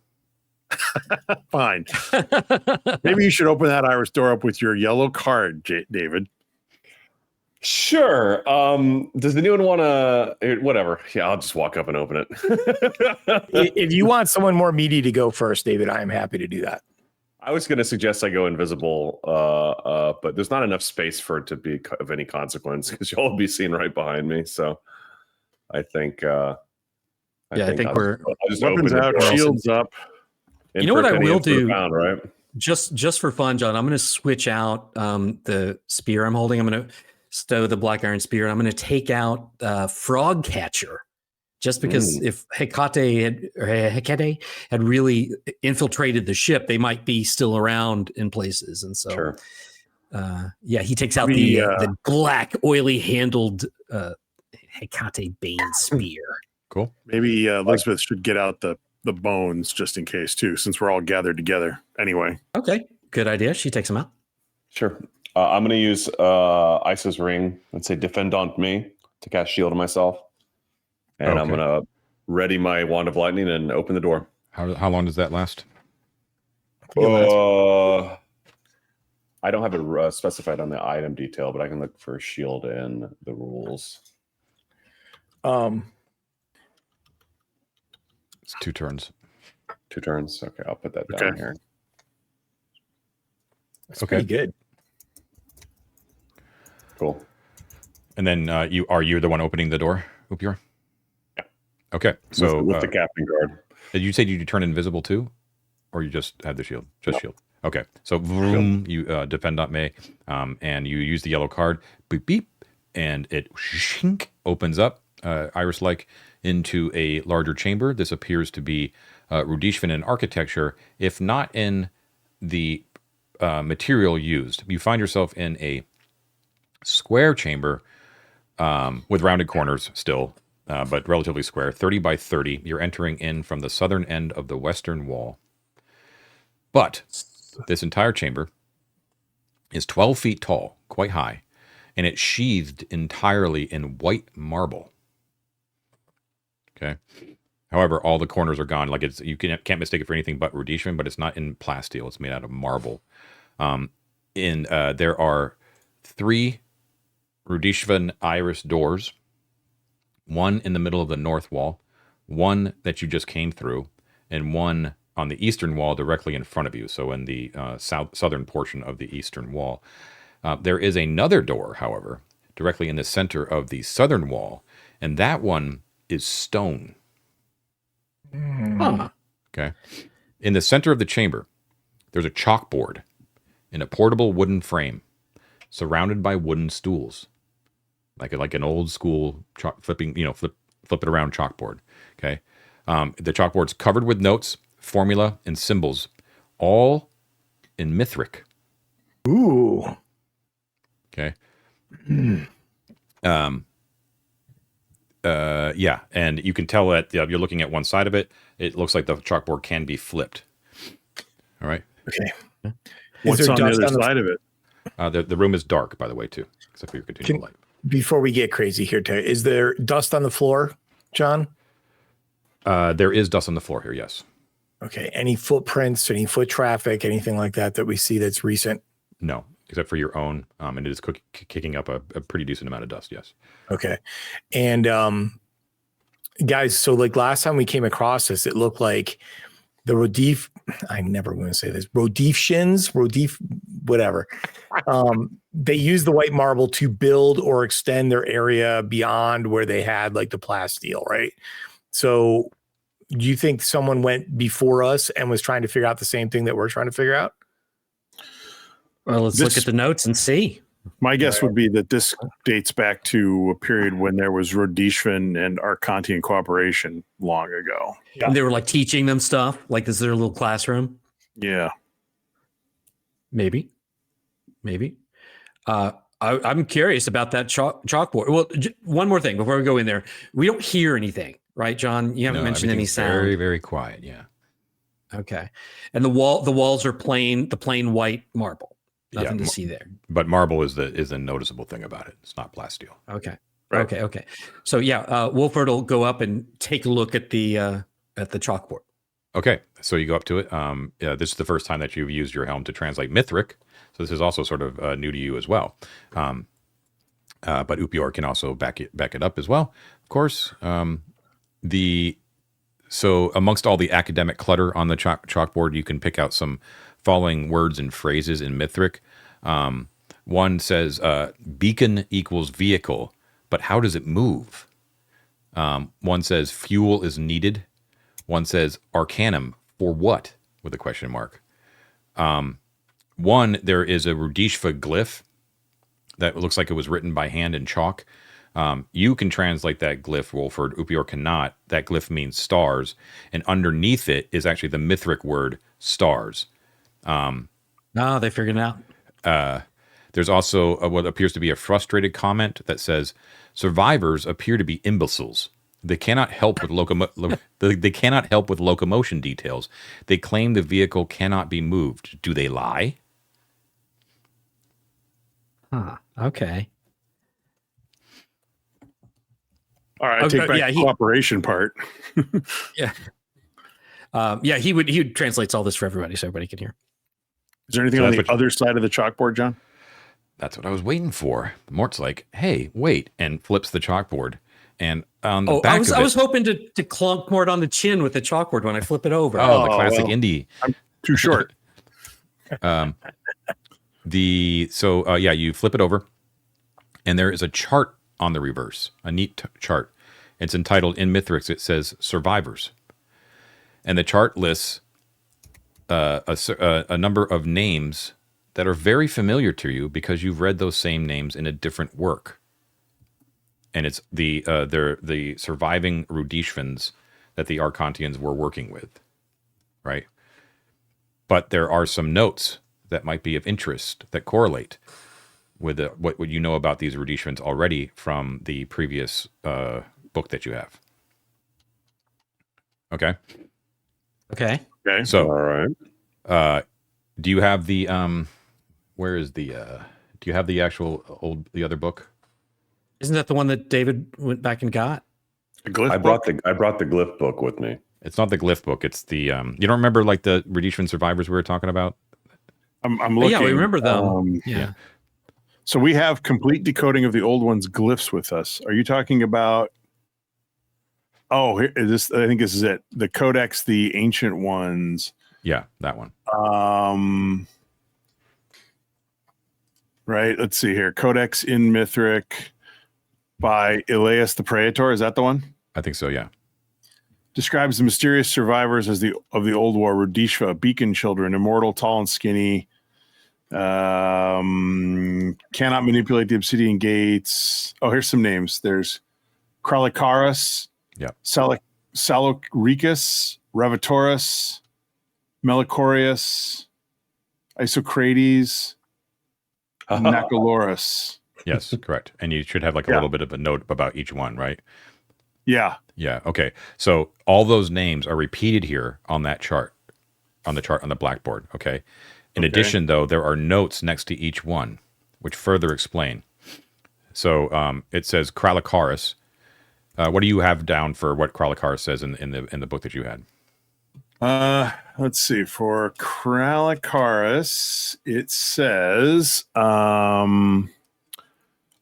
fine. Maybe you should open that iris door up with your yellow card, David. Sure. Does anyone want to? Whatever. Yeah, I'll just walk up and open it. If you want someone more meaty to go first, David, I am happy to do that. I was going to suggest I go invisible, but there's not enough space for it to be of any consequence because you'll all be seen right behind me. So I think. I think I'll just Weapons open the out, door. shields up. You know what I will do? Pound, right? Just for fun, John, I'm going to switch out the spear I'm holding. I'm going to stow the black iron spear. I'm going to take out frog catcher, just because if Hecate had really infiltrated the ship, they might be still around in places. And so, Sure. He takes out the black, oily handled Hecate Bane spear. Cool. Maybe Elizabeth should get out the bones just in case too, since we're all gathered together. Anyway. Okay, good idea. She takes them out. Sure. I'm going to use Isis Ring and say Defend on Me to cast Shield on myself. And I'm going to ready my Wand of Lightning and open the door. How long does that last? I don't have it specified on the item detail, but I can look for a shield in the rules. It's 2 turns. 2 turns. Okay, I'll put that down here. That's pretty good. Cool. And then you're the one opening the door, Upir? Yeah. Okay. So with the captain guard. Did you say you turn invisible too? Or you just had the shield? Just shield. Okay. So vroom, you defend on me, and you use the yellow card, beep beep, and it opens up iris-like into a larger chamber. This appears to be rudishva in architecture, if not in the material used. You find yourself in a Square chamber with rounded corners still, but relatively square, 30 by 30. You're entering in from the southern end of the western wall. But this entire chamber is 12 feet tall, quite high, and it's sheathed entirely in white marble. Okay. However, all the corners are gone. Like you can't mistake it for anything but rudishva, but it's not in plasteel. It's made out of marble. There are 3 rudishvan iris doors, one in the middle of the north wall, one that you just came through, and one on the eastern wall directly in front of you. So in the southern portion of the eastern wall. There is another door, however, directly in the center of the southern wall, and that one is stone. Huh. Okay. In the center of the chamber, there's a chalkboard in a portable wooden frame, surrounded by wooden stools, like an old school flip it around chalkboard. Okay. The chalkboard's covered with notes, formula, and symbols, all in Mithric. Ooh. Okay. Yeah, and you can tell that you're looking at one side of it. It looks like the chalkboard can be flipped. All right. Okay. What's on the other side of it? The room is dark, by the way, too, except for your continual light. Before we get crazy here, Terry, is there dust on the floor, John? There is dust on the floor here, yes. Okay. Any footprints, any foot traffic, anything like that we see that's recent? No, except for your own, and it is kicking up a pretty decent amount of dust, yes. Okay. And guys, so like last time we came across this, it looked like the I'm never going to say this, whatever. They used the white marble to build or extend their area beyond where they had like the plasteel, right? So do you think someone went before us and was trying to figure out the same thing that we're trying to figure out? Well, let's look at the notes and see. My guess would be that this dates back to a period when there was rudishvan and Arcantian cooperation long ago. Yeah. And they were like teaching them stuff. Like, is there a little classroom? Yeah. Maybe. I'm curious about that chalkboard. Well, one more thing before we go in there. We don't hear anything, right, John? You haven't mentioned any sound. Very, very quiet. Yeah. Okay. And the walls are the plain white marble. Nothing to see there. But marble is the noticeable thing about it. It's not plasteel. Okay. Right. Okay. So yeah, Wolford will go up and take a look at the chalkboard. Okay. So you go up to it. This is the first time that you've used your helm to translate Mithric. So this is also sort of new to you as well. But Upior can also back it up as well. Of course, so amongst all the academic clutter on the chalkboard, you can pick out some following words and phrases in Mithric. One says, beacon equals vehicle, but how does it move? One says, fuel is needed. One says, arcanum, for what? With a question mark. There is a rudishva glyph that looks like it was written by hand in chalk. You can translate that glyph, Wolford. Upior cannot. That glyph means stars. And underneath it is actually the Mithric word stars. They figured it out. There's also what appears to be a frustrated comment that says, survivors appear to be imbeciles. They cannot help with locomotion details. They claim the vehicle cannot be moved. Do they lie? Huh. Okay. All right, I take back the cooperation part. Yeah. He would translates all this for everybody so everybody can hear. Is there anything on the other side of the chalkboard, John? That's what I was waiting for. Mort's like, hey, wait, and flips the chalkboard. And on the back I was hoping to clunk Mort on the chin with the chalkboard when I flip it over. Oh, the classic indie. I'm too short. You flip it over, and there is a chart on the reverse, a neat chart. It's entitled in Mithric. It says survivors, and the chart lists a number of names that are very familiar to you because you've read those same names in a different work. And it's the surviving Rudishvans that the Arcantians were working with, right? But there are some notes that might be of interest that correlate. with what you know about these rudishvans already from the previous book that you have. Okay. Okay. Okay. So, All right. do you have the where is the do you have the actual the other book? Isn't that the one that David went back and got? The glyph I book? brought the glyph book with me. It's not the glyph book. It's the you don't remember like the Rudishvan survivors we were talking about? I'm Oh, looking. yeah, we remember them. yeah. So we have complete decoding of the old one's glyphs with us. Are you talking about? Oh, here is this. I think this is it. The Codex, the ancient ones. Yeah, that one. Right. Let's see here. Codex in Mithric by Elias the Praetor. Is that the one? I think so, yeah. Describes the mysterious survivors of the old war, rudishva, beacon children, immortal, tall and skinny. Cannot manipulate the obsidian gates. Oh, here's some names. There's Kralikaris, Yeah. Salocricus, Ravatorus, Melicorius, Isocrates, Nacoloris. Yes, correct. And you should have like a little bit of a note about each one, right? Yeah. Yeah. Okay. So all those names are repeated here on that chart, on the blackboard. Okay. In addition, though, there are notes next to each one, which further explain. So it says Kralikaris. What do you have down for what Kralikaris says in the book that you had? Let's see. For Kralikaris, it says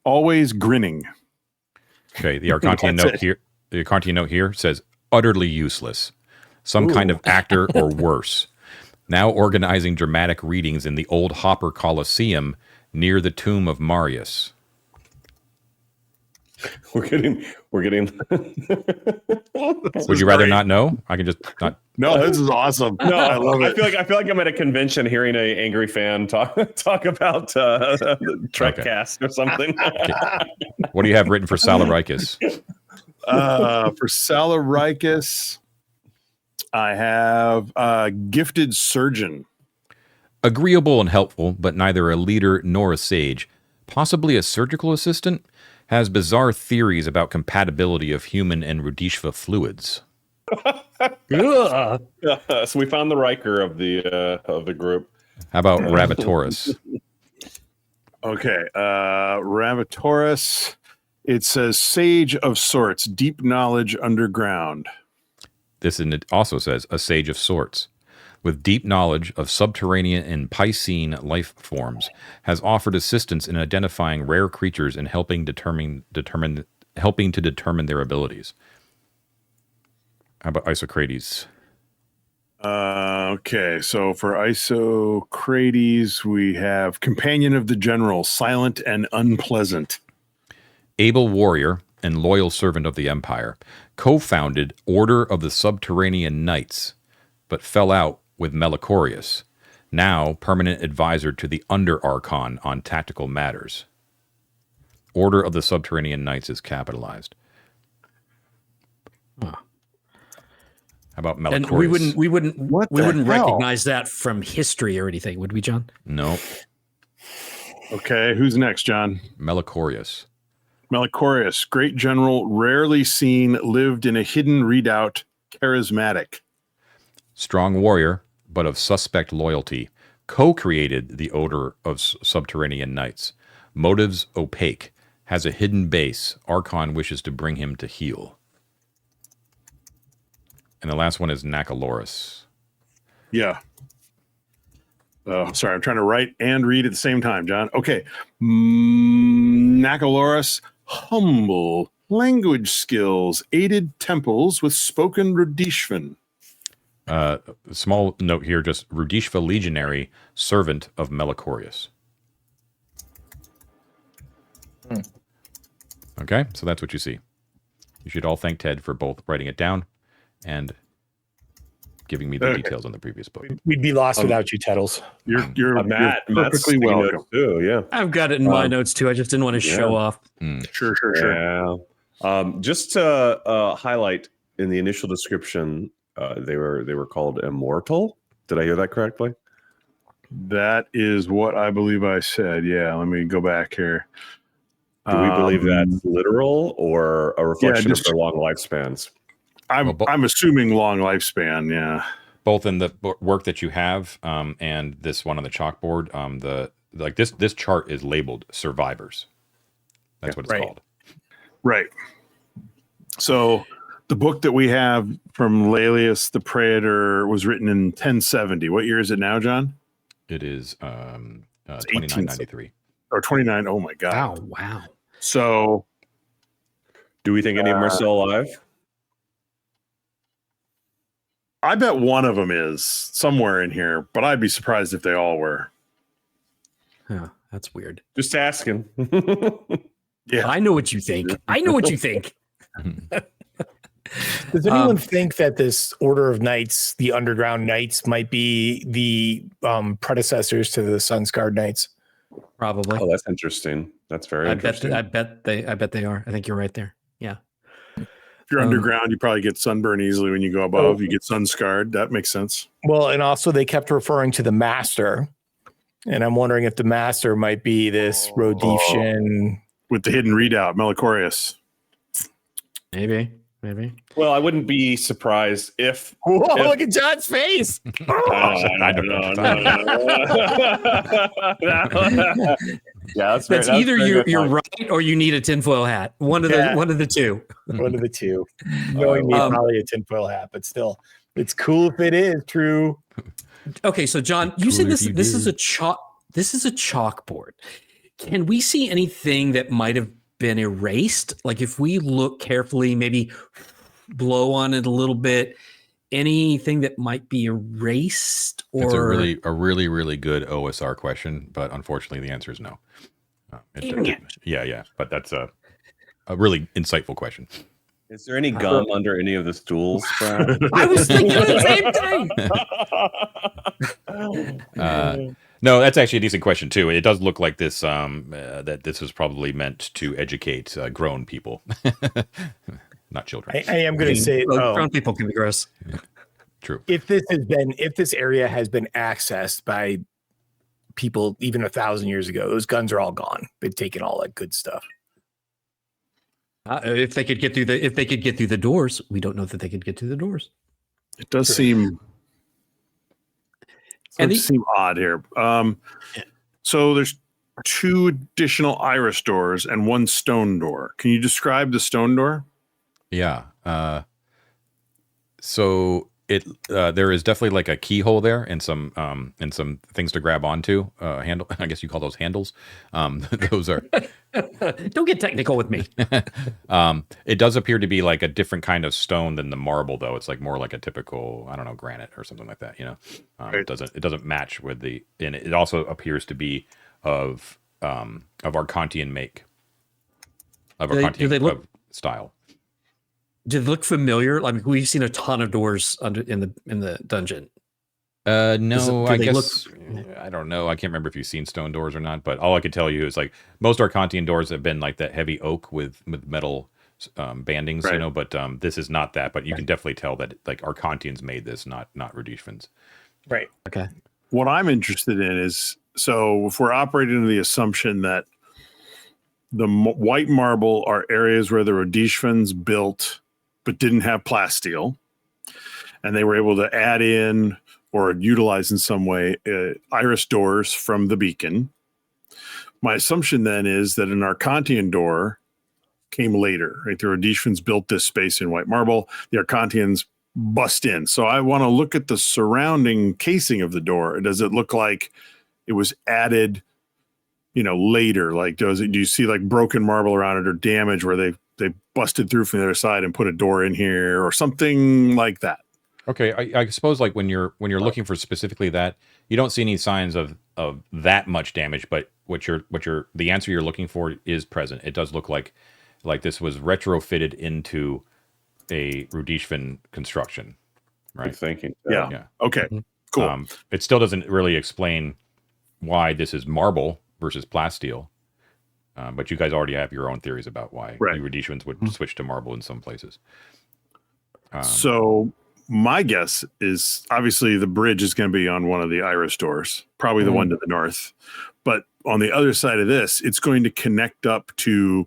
always grinning. Okay. The Arcantian note here. The Arcantian note here says utterly useless, some kind of actor or worse. Now organizing dramatic readings in the old Hopper Coliseum near the tomb of Marius. We're getting. Would you rather not know? I can just not. No, this is awesome. No, I love it. I feel like I'm at a convention hearing an angry fan talk about Trekcast or something. Okay. What do you have written for Salaricus? For Salaricus, I have gifted surgeon. Agreeable and helpful, but neither a leader nor a sage. Possibly a surgical assistant. Has bizarre theories about compatibility of human and rudishva fluids. So we found the Riker of the group. How about Ravatorus? Okay, Ravatorus. It says sage of sorts, deep knowledge underground. It also says a sage of sorts, with deep knowledge of subterranean and Piscine life forms, has offered assistance in identifying rare creatures and helping to determine their abilities. How about Isocrates? Okay, so for Isocrates, we have companion of the general, silent and unpleasant. Able warrior and loyal servant of the Empire, co-founded Order of the Subterranean Knights, but fell out with Melicorius, now permanent advisor to the Under-Archon on tactical matters. Order of the Subterranean Knights is capitalized. Huh. How about Melicorius? And we wouldn't recognize that from history or anything, would we, John? No. Okay, who's next, John? Melicorius. Melicorius, great general, rarely seen, lived in a hidden redoubt, charismatic. Strong warrior, but of suspect loyalty. Co-created the Order of Subterranean Knights. Motives opaque. Has a hidden base. Archon wishes to bring him to heel. And the last one is Nacoloris. Yeah. Sorry, I'm trying to write and read at the same time, John. Okay. Nacoloris, humble, language skills, aided temples with spoken Rudishvan. Small note here, just Rudishva legionary, servant of Melicorius. Okay, so that's what you see. You should all thank Ted for both writing it down and giving me the details on the previous book. We'd be lost without you, Teddles. You're Matt's perfectly welcome. Too, yeah. I've got it in my notes too. I just didn't want to show off. Sure. Yeah. Just to highlight in the initial description, they were called immortal. Did I hear that correctly? That is what I believe I said. Yeah, let me go back here. Do we believe that's literal or a reflection of just- their long lifespans? I'm assuming long lifespan. Yeah. Both in the work that you have and this one on the chalkboard, this chart is labeled survivors. That's what it's called. Right. So the book that we have from Laelius the Praetor was written in 1070. What year is it now, John? It is 2993. Or 29. Oh my God. Wow. So do we think any of them are still alive? I bet one of them is somewhere in here, but I'd be surprised if they all were. Huh, that's weird. Just asking. Yeah, I know what you think. Does anyone think that this Order of Knights, the Underground Knights, might be the predecessors to the Sunscarred Knights? Probably. Oh, that's interesting. That's very interesting. I bet they are. I think you're right there. Yeah. If you're underground, you probably get sunburn easily. When you go above, you get sun scarred. That makes sense. Well, and also they kept referring to the Master, and I'm wondering if the Master might be this Rhodesian with the hidden readout, Melicorius. Maybe. Well, I wouldn't be surprised if. Whoa! Look at John's face. I don't know. Yeah, that's either you're right or you need a tinfoil hat. One of the two. One of the two. Knowing me, probably a tinfoil hat, but still, it's cool if it is true. Okay, so John, you said this is a chalkboard. Can we see anything that might have been erased? Like if we look carefully, maybe blow on it a little bit, anything that might be erased? Or it's a really good OSR question, but unfortunately the answer is no. Yeah, but that's a really insightful question. Is there any gum under any of the stools, Brad? I was thinking the same thing. No, that's actually a decent question too. It does look like this that this was probably meant to educate grown people, not children. I am going to say grown people can be gross. True. If this area has been accessed by people even 1,000 years ago, those guns are all gone. They've taken all that good stuff. If they could get through the doors, we don't know that they could get through the doors. It does seem odd here. So there's 2 additional iris doors and 1 stone door. Can you describe the stone door? Yeah. So there is definitely like a keyhole there and some things to grab onto. Handle. I guess you call those handles. Those are. Don't get technical with me. It does appear to be like a different kind of stone than the marble, though. It's like more like a typical, granite or something like that. Right. It doesn't match with and it also appears to be of Arcantian make. Of Arcantian style. Do they look familiar? Like we've seen a ton of doors in the dungeon. No, I guess I don't know. I can't remember if you've seen stone doors or not, but all I can tell you is like most Arcantian doors have been like that heavy oak with metal bandings, right. But this is not that. But you can definitely tell that like Arcantians made this, not Rudishvans. Right. Okay. What I'm interested in is, so if we're operating under the assumption that the white marble are areas where the Rudishvans built but didn't have plasteel, and they were able to add in or utilize in some way iris doors from the beacon. My assumption then is that an Arcantian door came later, right? The Rudishvans built this space in white marble. The Arcantians bust in. So I want to look at the surrounding casing of the door. Does it look like it was added, later? Like, do you see like broken marble around it or damage where they busted through from the other side and put a door in here or something like that? Okay, I suppose like when you're looking for specifically that, you don't see any signs of that much damage, but the answer you're looking for is present. It does look like this was retrofitted into a Rudishvan construction, right? Good thinking. Yeah. Okay. Cool. It still doesn't really explain why this is marble versus plasteel, but you guys already have your own theories about why the Rudishvans would switch to marble in some places. So my guess is obviously the bridge is going to be on one of the Iris doors, probably the one to the north. But on the other side of this, it's going to connect up to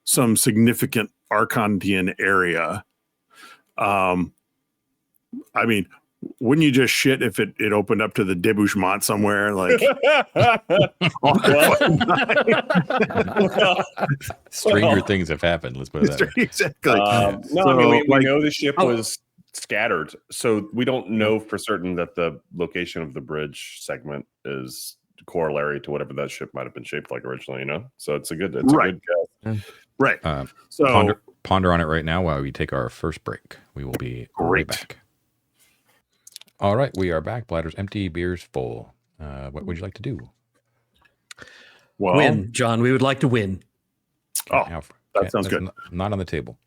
some significant Archontian area. I mean, wouldn't you just shit if it opened up to the debouchement somewhere? Like, Stranger things have happened. Let's put it that way. Exactly. No, I mean, we know the ship was scattered, so we don't know for certain that the location of the bridge segment is corollary to whatever that ship might have been shaped like originally. So it's a good guess. Right. So ponder on it right now while we take our first break. We will be right back. All right, we are back. Bladders empty, beers full. What would you like to do? Well, win, John. We would like to win. That sounds good. Not on the table.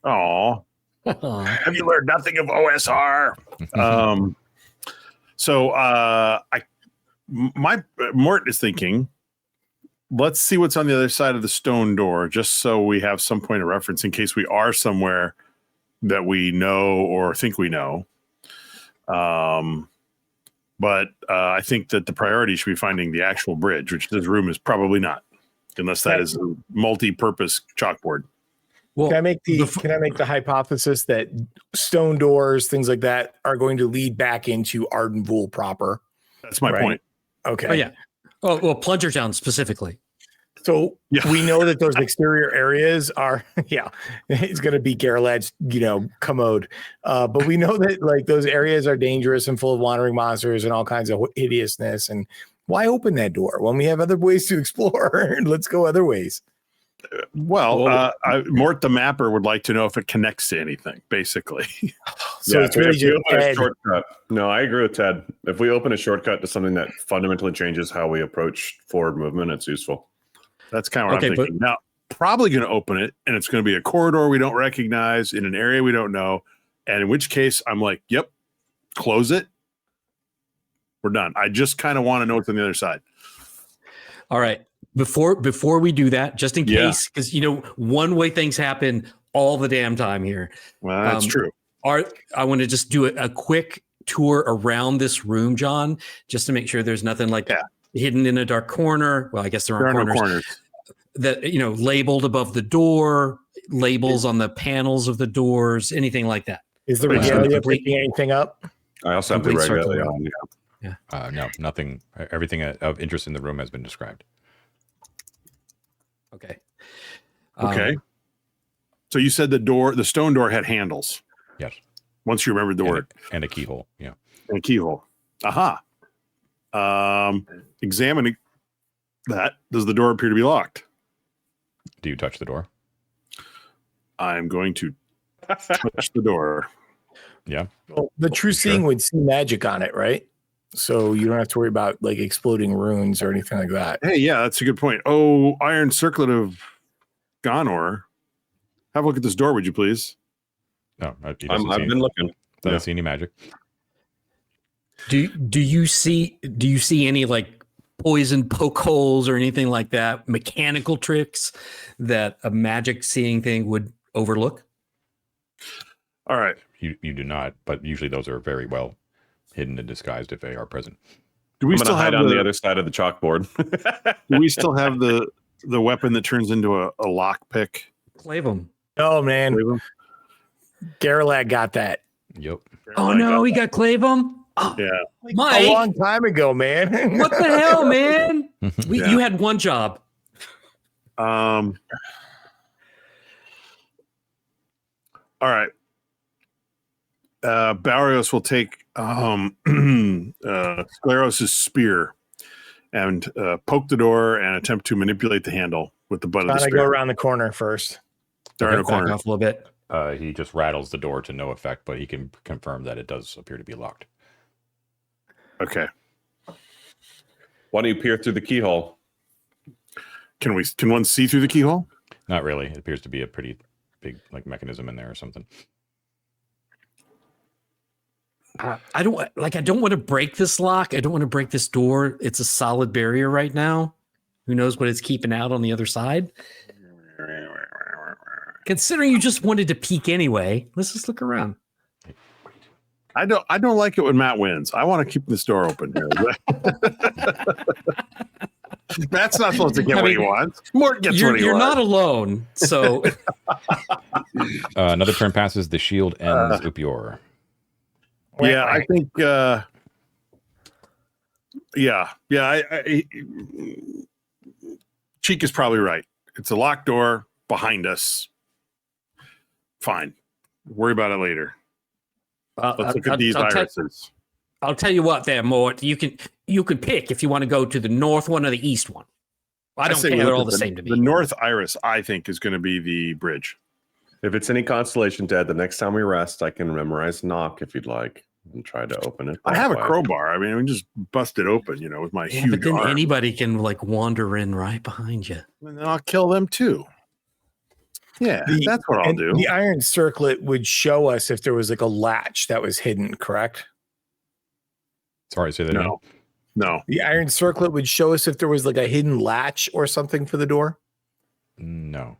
Oh, have you learned nothing of OSR? Mort is thinking, let's see what's on the other side of the stone door, just so we have some point of reference in case we are somewhere that we know or think we know. But I think that the priority should be finding the actual bridge, which this room is probably not, unless that is a multi-purpose chalkboard. Well, can I make the hypothesis that stone doors, things like that, are going to lead back into Arden Vul proper? That's my point. Okay. Oh yeah. Oh well, Plunger Town specifically. So we know that those exterior areas are, it's going to be Garrelad's, commode. But we know that like those areas are dangerous and full of wandering monsters and all kinds of hideousness. And why open that door when we have other ways to explore? Let's go other ways. Well, Mort the Mapper would like to know if it connects to anything, basically. So it's really just a shortcut. No, I agree with Ted. If we open a shortcut to something that fundamentally changes how we approach forward movement, it's useful. That's kind of what I'm thinking. Now, probably going to open it, and it's going to be a corridor we don't recognize in an area we don't know. And in which case, I'm like, yep, close it. We're done. I just kind of want to know what's on the other side. All right. Before we do that, just in case, because one way things happen all the damn time here. Well, that's true. I want to just do a quick tour around this room, John, just to make sure there's nothing like hidden in a dark corner. Well, I guess there are no corners that labeled above the door, labels on the panels of the doors, anything like that. Is the regalia picking anything up? I also have the regalia on. No, nothing. Everything of interest in the room has been described. Okay. Okay. So you said the stone door had handles. Yes. Once you remembered the word. And a keyhole. Yeah. And a keyhole. Aha. Examining that, does the door appear to be locked? Do you touch the door? I'm going to touch the door. Yeah. Well, the true seeing would see magic on it, right? So you don't have to worry about like exploding runes or anything like that. Hey, yeah, that's a good point. Oh, Iron Circlet of Gonor. Have a look at this door, would you please? No, I've been looking. Doesn't see any magic. Do you see any like poison poke holes or anything like that? Mechanical tricks that a magic seeing thing would overlook? All right. You do not, but usually those are very well hidden and disguised if they are present. Do we still hide on the other side of the chalkboard? Do we still have the weapon that turns into a lock pick? Clavum. Oh man, Garrelad got that. Yep. Oh no, he got Clavum. Oh, yeah, Mike, a long time ago, man. What the hell, man? You had one job. All right. Barrios will take Scleros' spear and poke the door and attempt to manipulate the handle with the butt of the spear. Go around the corner first. They're in a corner. Off a little bit. He just rattles the door to no effect, but he can confirm that it does appear to be locked. Okay. Why don't you peer through the keyhole? Can one see through the keyhole? Not really. It appears to be a pretty big mechanism in there or something. I don't want to break this lock. I don't want to break this door. It's a solid barrier right now. Who knows what it's keeping out on the other side? Considering you just wanted to peek anyway, let's just look around. I don't like it when Matt wins. I want to keep this door open here. Matt's not supposed to get what he wants. Mort gets what he wants. You're not alone. So Another turn passes. The shield ends. Upior. Yeah, I think. I Cheek is probably right. It's a locked door behind us. Fine. Worry about it later. Let's look at these irises. I'll tell you what, there, Mort. You can pick if you want to go to the north one or the east one. I don't care. They're all the same to me. The north iris, I think, is going to be the bridge. If it's any consolation, Dad, the next time we rest, I can memorize knock if you'd like and try to open it. I have a crowbar. I mean, we can just bust it open, with my huge but then arm. anybody can wander in right behind you. And then I'll kill them too. Yeah, that's what I'll do. The iron circlet would show us if there was a latch that was hidden, correct? Sorry, say that again. No. The iron circlet would show us if there was a hidden latch or something for the door? No.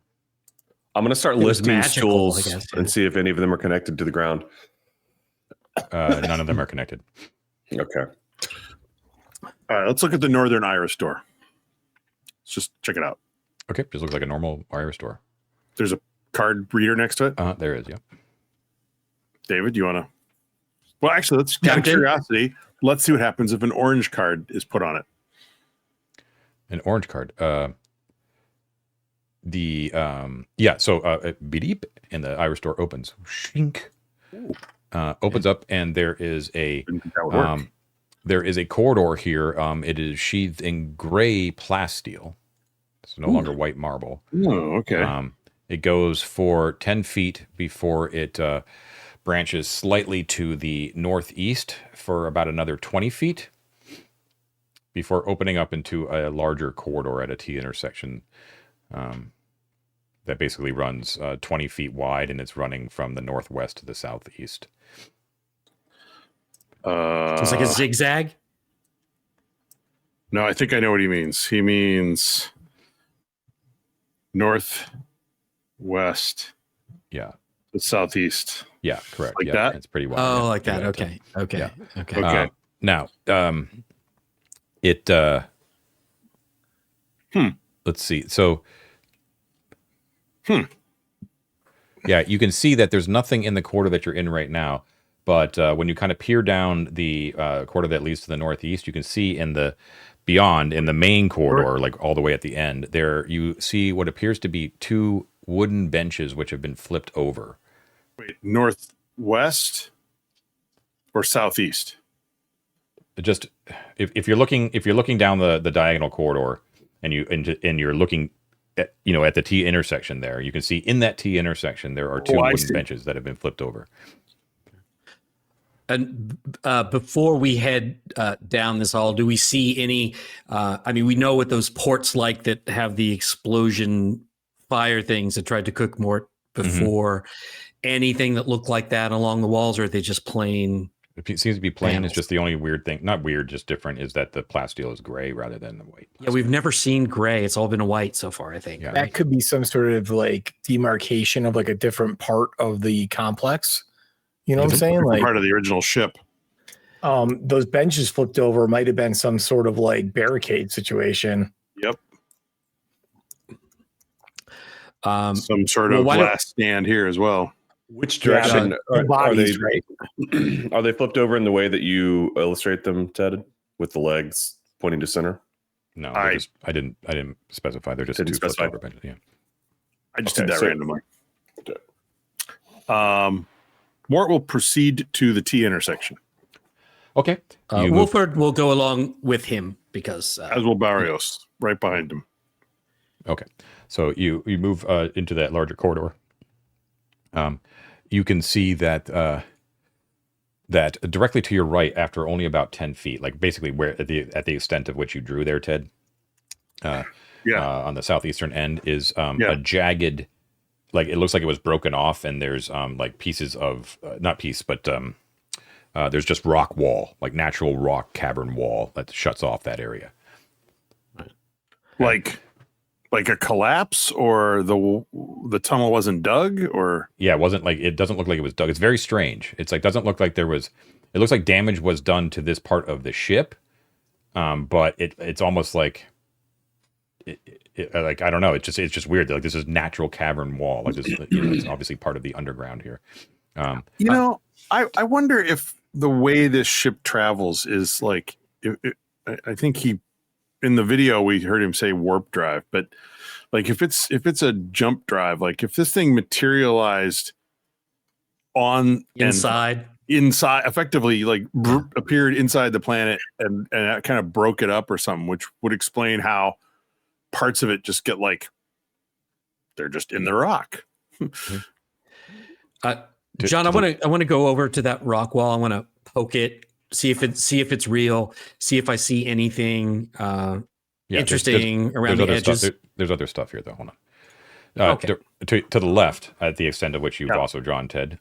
I'm going to start listing magical, tools I guess, and see if any of them are connected to the ground. None of them are connected. Okay. All right, let's look at the northern iris door. Let's just check it out. Okay, just looks like a normal iris door. There's a card reader next to it. There is, yeah. David, you want to? Well, actually, let's out of curiosity. Let's see what happens if an orange card is put on it. An orange card. So beep, and the iris door opens. Shink. Opens up, and there is a corridor here. It is sheathed in gray plasteel. It's no longer white marble. Oh, okay. It goes for 10 feet before it branches slightly to the northeast for about another 20 feet before opening up into a larger corridor at a T intersection that basically runs 20 feet wide, and it's running from the northwest to the southeast. So it's like a zigzag? No, I think I know what he means. He means north, west, yeah, the southeast. Yeah, correct. Like that? It's pretty wide. Oh, like that. Okay. Okay. Okay. Okay. Now, let's see. So, yeah, you can see that there's nothing in the corridor that you're in right now. But when you kind of peer down the corridor that leads to the northeast, you can see in the main corridor, like all the way at the end, there you see what appears to be two wooden benches which have been flipped over. Wait, northwest or southeast? Just if you're looking down the diagonal corridor and you're looking at the T intersection there, you can see in that T intersection there are two wooden benches that have been flipped over. And before we head down this hall, do we see any? We know what those ports like that have the explosion fire things that tried to cook Mort before. Anything that looked like that along the walls, or are they just plain? It seems to be plain. It's just the only weird thing, not weird, just different, is that the plasteel is gray rather than the white. Yeah, we've never seen gray. It's all been white so far, I think. Yeah. That could be some sort of demarcation of a different part of the complex. You know what I'm saying? Part of the original ship. Those benches flipped over might have been some sort of barricade situation. Yep. Some sort of glass stand here as well. Which direction are they? Right? Are they flipped over in the way that you illustrate them, Ted, with the legs pointing to center? No, I didn't specify. They're just two flipped over benches. Yeah. I just did that randomly. Mort will proceed to the T intersection. Okay. Wolford will go along with him because as will Barrios, right behind him. Okay. So you move into that larger corridor. You can see that that directly to your right, after only about 10 feet, basically where at the extent of which you drew there, Ted. On the southeastern end is a jagged. It looks like it was broken off, and there's pieces of not piece, but there's just rock wall, natural rock cavern wall that shuts off that area. like a collapse, or the tunnel wasn't dug, or Yeah, it wasn't like, it doesn't look like it was dug. It's very strange. It's like, doesn't look like there was, it looks like damage was done to this part of the ship. But it's almost like, like, I don't know. It's just weird. Like, this is natural cavern wall. Like this, it's obviously part of the underground here. I wonder if the way this ship travels is like, I think in the video we heard him say warp drive, but like if it's a jump drive, like if this thing materialized on inside effectively, like appeared inside the planet and it kind of broke it up or something, which would explain how parts of it just get like they're just in the rock. John, I want to go over to that rock wall. I want to poke it, see if it's real, see if I see anything interesting around the edges. There's other stuff here, though. Hold on. Okay. To the left, at the extent of which you've also drawn, Ted,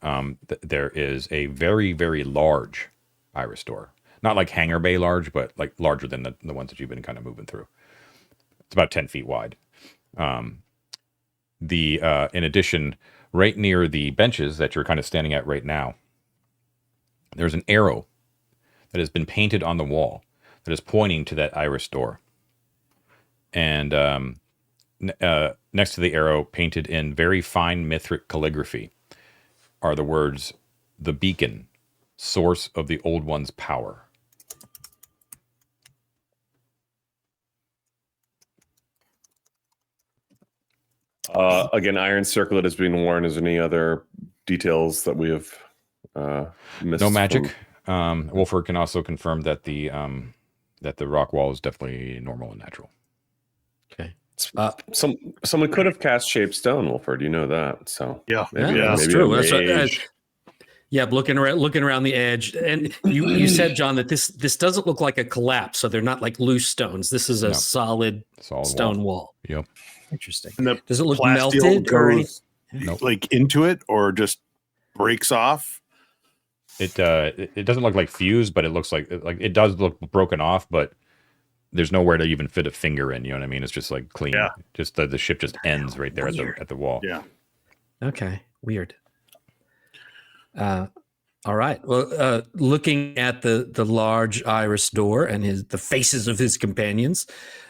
there is a very, very large iris door. Not like hangar bay large, but like larger than the ones that you've been kind of moving through. It's about 10 feet wide. In addition, right near the benches that you're kind of standing at right now, there's an arrow that has been painted on the wall that is pointing to that iris door. And next to the arrow, painted in very fine Mithric calligraphy, are the words, "The beacon, source of the Old One's power." Again, Iron Circlet has been worn. Is there any other details that we have missed? No magic. Wolford can also confirm that the rock wall is definitely normal and natural. Okay. Someone could have cast Shape Stone, Wolford. You know that. So maybe that's true. But looking around the edge, and you said, John, that this doesn't look like a collapse. So they're not like loose stones. This is a solid stone wall. Yep. Interesting. Does it look melted or anything? Nope. Like into it, or just breaks off? It doesn't look like fused, but it looks like it does look broken off, but there's nowhere to even fit a finger in. You know what I mean? It's just like clean. Yeah. Just the ship just ends right there at the wall. Yeah. Okay. Weird. All right. Well, looking at the large iris door and the faces of his companions,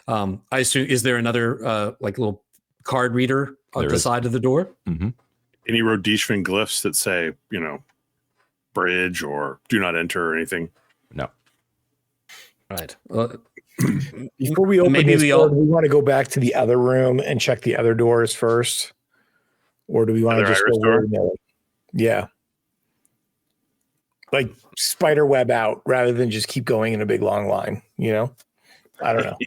I assume, is there another like little card reader on the side of the door? Mm-hmm. Any rudishvan glyphs that say, bridge or do not enter or anything? No. Right. Well, before we open this door, do we want to go back to the other room and check the other doors first? Or do we want to just go door? Yeah. Like spider web out rather than just keep going in a big long line, I don't know.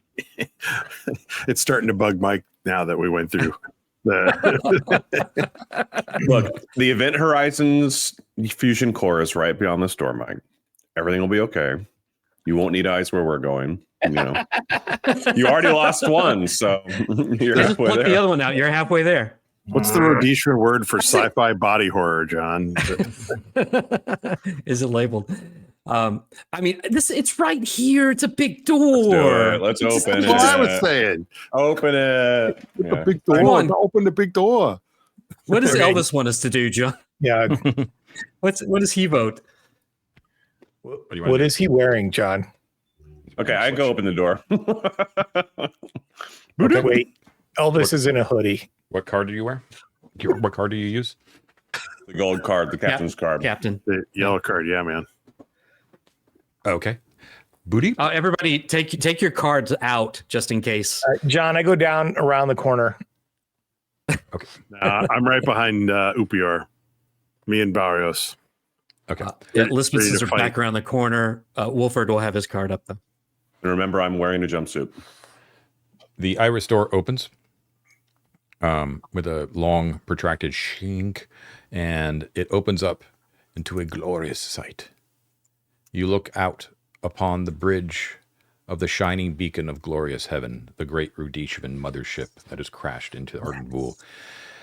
It's starting to bug Mike now that we went through. Look, the Event Horizons fusion core is right beyond this door, Mike. Everything will be okay. You won't need eyes where we're going. You already lost one, so you're just halfway pluck there. the other one out. You're halfway there. What's the Rhodesian word for sci-fi body horror, John? Is it labeled? I mean, it's right here. It's a big door. Let's open it. That's what I was saying. Open it. The big door. Open the big door. What does Elvis want us to do, John? Yeah. What does he vote? What is he wearing, John? Okay, I go open the door. Okay, wait. Elvis is in a hoodie. What card do you wear? What card do you use? The gold card, the captain's card. Captain. The yellow card, yeah, man. Okay. Booty? Everybody, take your cards out just in case. John, I go down around the corner. Okay. I'm right behind Upior. Me and Barrios. Okay. Lisbeth's are back around the corner. Wolford will have his card up, though. And remember, I'm wearing a jumpsuit. The iris door opens with a long, protracted shink, and it opens up into a glorious sight. You look out upon the bridge of the shining beacon of glorious heaven, the great Rudishvan mothership that has crashed into Arden Vul.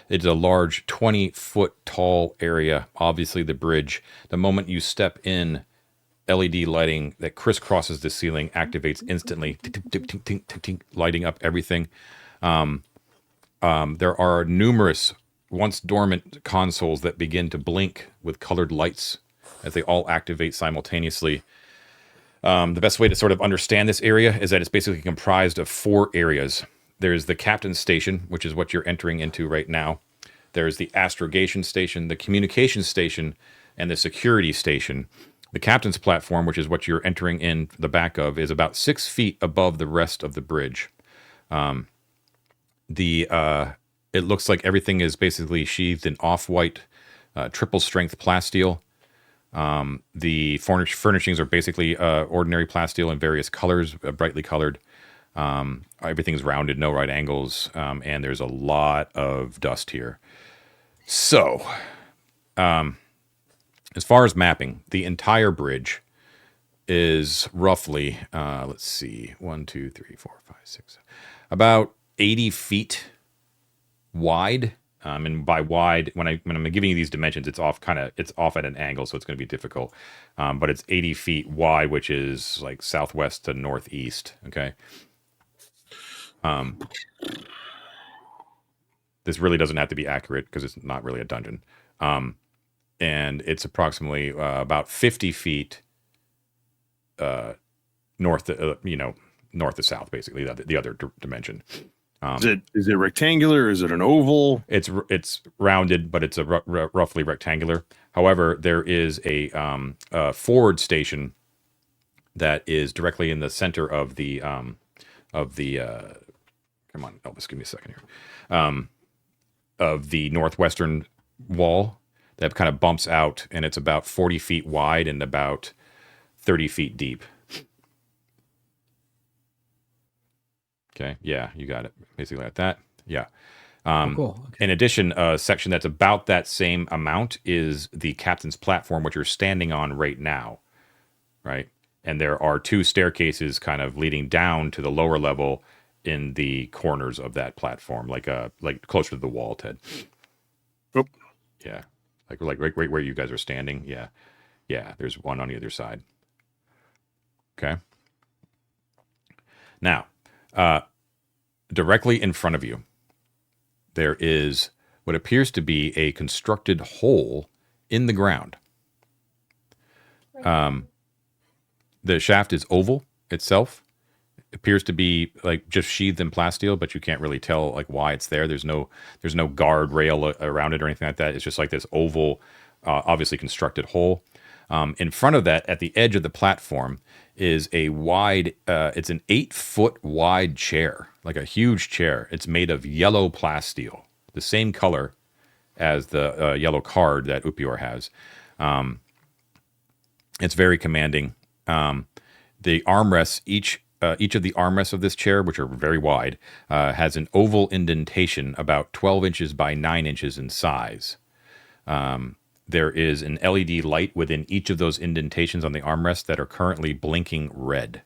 It's a large 20-foot tall area, obviously the bridge. The moment you step in, LED lighting that crisscrosses the ceiling activates instantly, lighting up everything. There are numerous once dormant consoles that begin to blink with colored lights as they all activate simultaneously. The best way to sort of understand this area is that it's basically comprised of 4 areas. There's the captain's station, which is what you're entering into right now. There's the astrogation station, the communication station, and the security station. The captain's platform, which is what you're entering in the back of, is about 6 feet above the rest of the bridge. It looks like everything is basically sheathed in off-white, triple strength plasteel. The furnishings are basically ordinary plasteel in various colors, brightly colored. Everything's rounded, no right angles, and there's a lot of dust here. So, as far as mapping, the entire bridge is roughly, let's see, 1, 2, 3, 4, 5, 6, about 80 feet wide. And by wide, when I'm giving you these dimensions, it's off at an angle, so it's going to be difficult. But it's 80 feet wide, which is like southwest to northeast. Okay. This really doesn't have to be accurate because it's not really a dungeon. And it's approximately about 50 feet north to south, basically the other dimension. Is it rectangular? Is it an oval? It's rounded, but it's a roughly rectangular. However, there is a forward station that is directly in the center of the come on, Elvis, give me a second here. Of the northwestern wall that kind of bumps out, and it's about 40 feet wide and about 30 feet deep. Okay, yeah, you got it. Basically like that. Yeah. Cool. Okay. In addition, a section that's about that same amount is the captain's platform, which you're standing on right now, right? And there are 2 staircases kind of leading down to the lower level in the corners of that platform, like closer to the wall, Ted. Oh. Yeah, like right where you guys are standing. Yeah, yeah. There's one on the other side. Okay. Now, directly in front of you, there is what appears to be a constructed hole in the ground. The shaft is oval itself. It appears to be like just sheathed in plasteel, but you can't really tell like why it's there. There's no guard rail around it or anything like that. It's just like this oval, obviously constructed hole. In front of that, at the edge of the platform, is a wide, it's an 8-foot wide chair, like a huge chair. It's made of yellow plasteel, the same color as the yellow card that Upior has. It's very commanding. The armrests, each of the armrests of this chair, which are very wide, has an oval indentation about 12 inches by 9 inches in size. There is an LED light within each of those indentations on the armrest that are currently blinking red.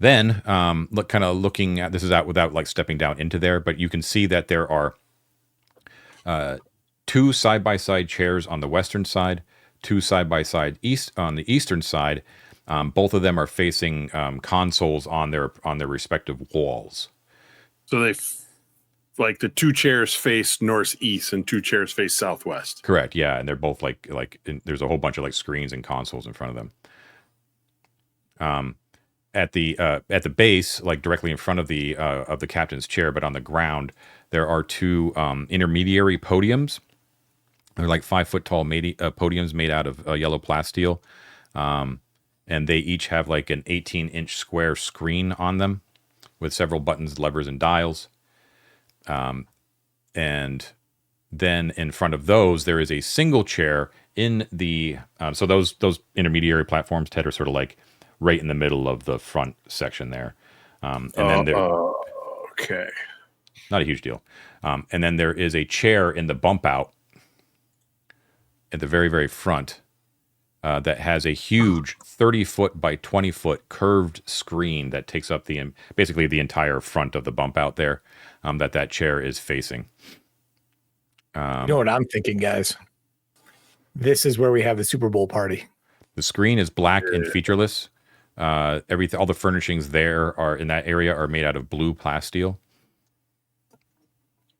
Then, looking at this is out without like stepping down into there, but you can see that there are 2 side-by-side chairs on the western side, 2 side-by-side on the eastern side. Both of them are facing consoles on their respective walls. So like the 2 chairs face northeast and 2 chairs face southwest. Correct. Yeah, and they're both there's a whole bunch of like screens and consoles in front of them. At the base, like directly in front of the captain's chair, but on the ground, there are 2 intermediary podiums. They're like 5-foot tall podiums made out of yellow plasteel, and they each have like an 18-inch square screen on them with several buttons, levers, and dials. And then in front of those, there is a single chair in the so those intermediary platforms, Ted, are sort of like right in the middle of the front section there. And then there, Okay. not a huge deal. And then there is a chair in the bump out at the very, very front that has a huge 30-foot by 20-foot curved screen that takes up basically the entire front of the bump out there that chair is facing. You know what I'm thinking, guys? This is where we have the Super Bowl party. The screen is black and featureless, Everything, all the furnishings there are in that area are made out of blue plasteel.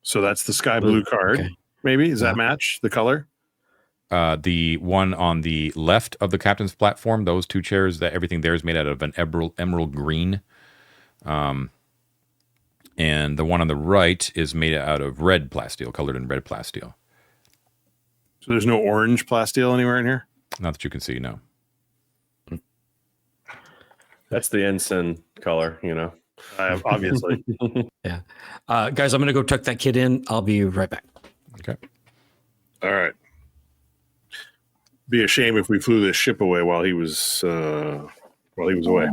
So that's the sky blue card. Okay. Maybe does that match the color? The one on the left of the captain's platform, those two chairs, that everything there is made out of an emerald green. And the one on the right is made out of red plasteel, colored in red plasteel. So there's no orange plasteel anywhere in here? Not that you can see, no. That's the ensign color, you know. Obviously. Yeah. Guys, I'm going to go tuck that kid in. I'll be right back. Okay. All right. Be a shame if we flew this ship away while he was away.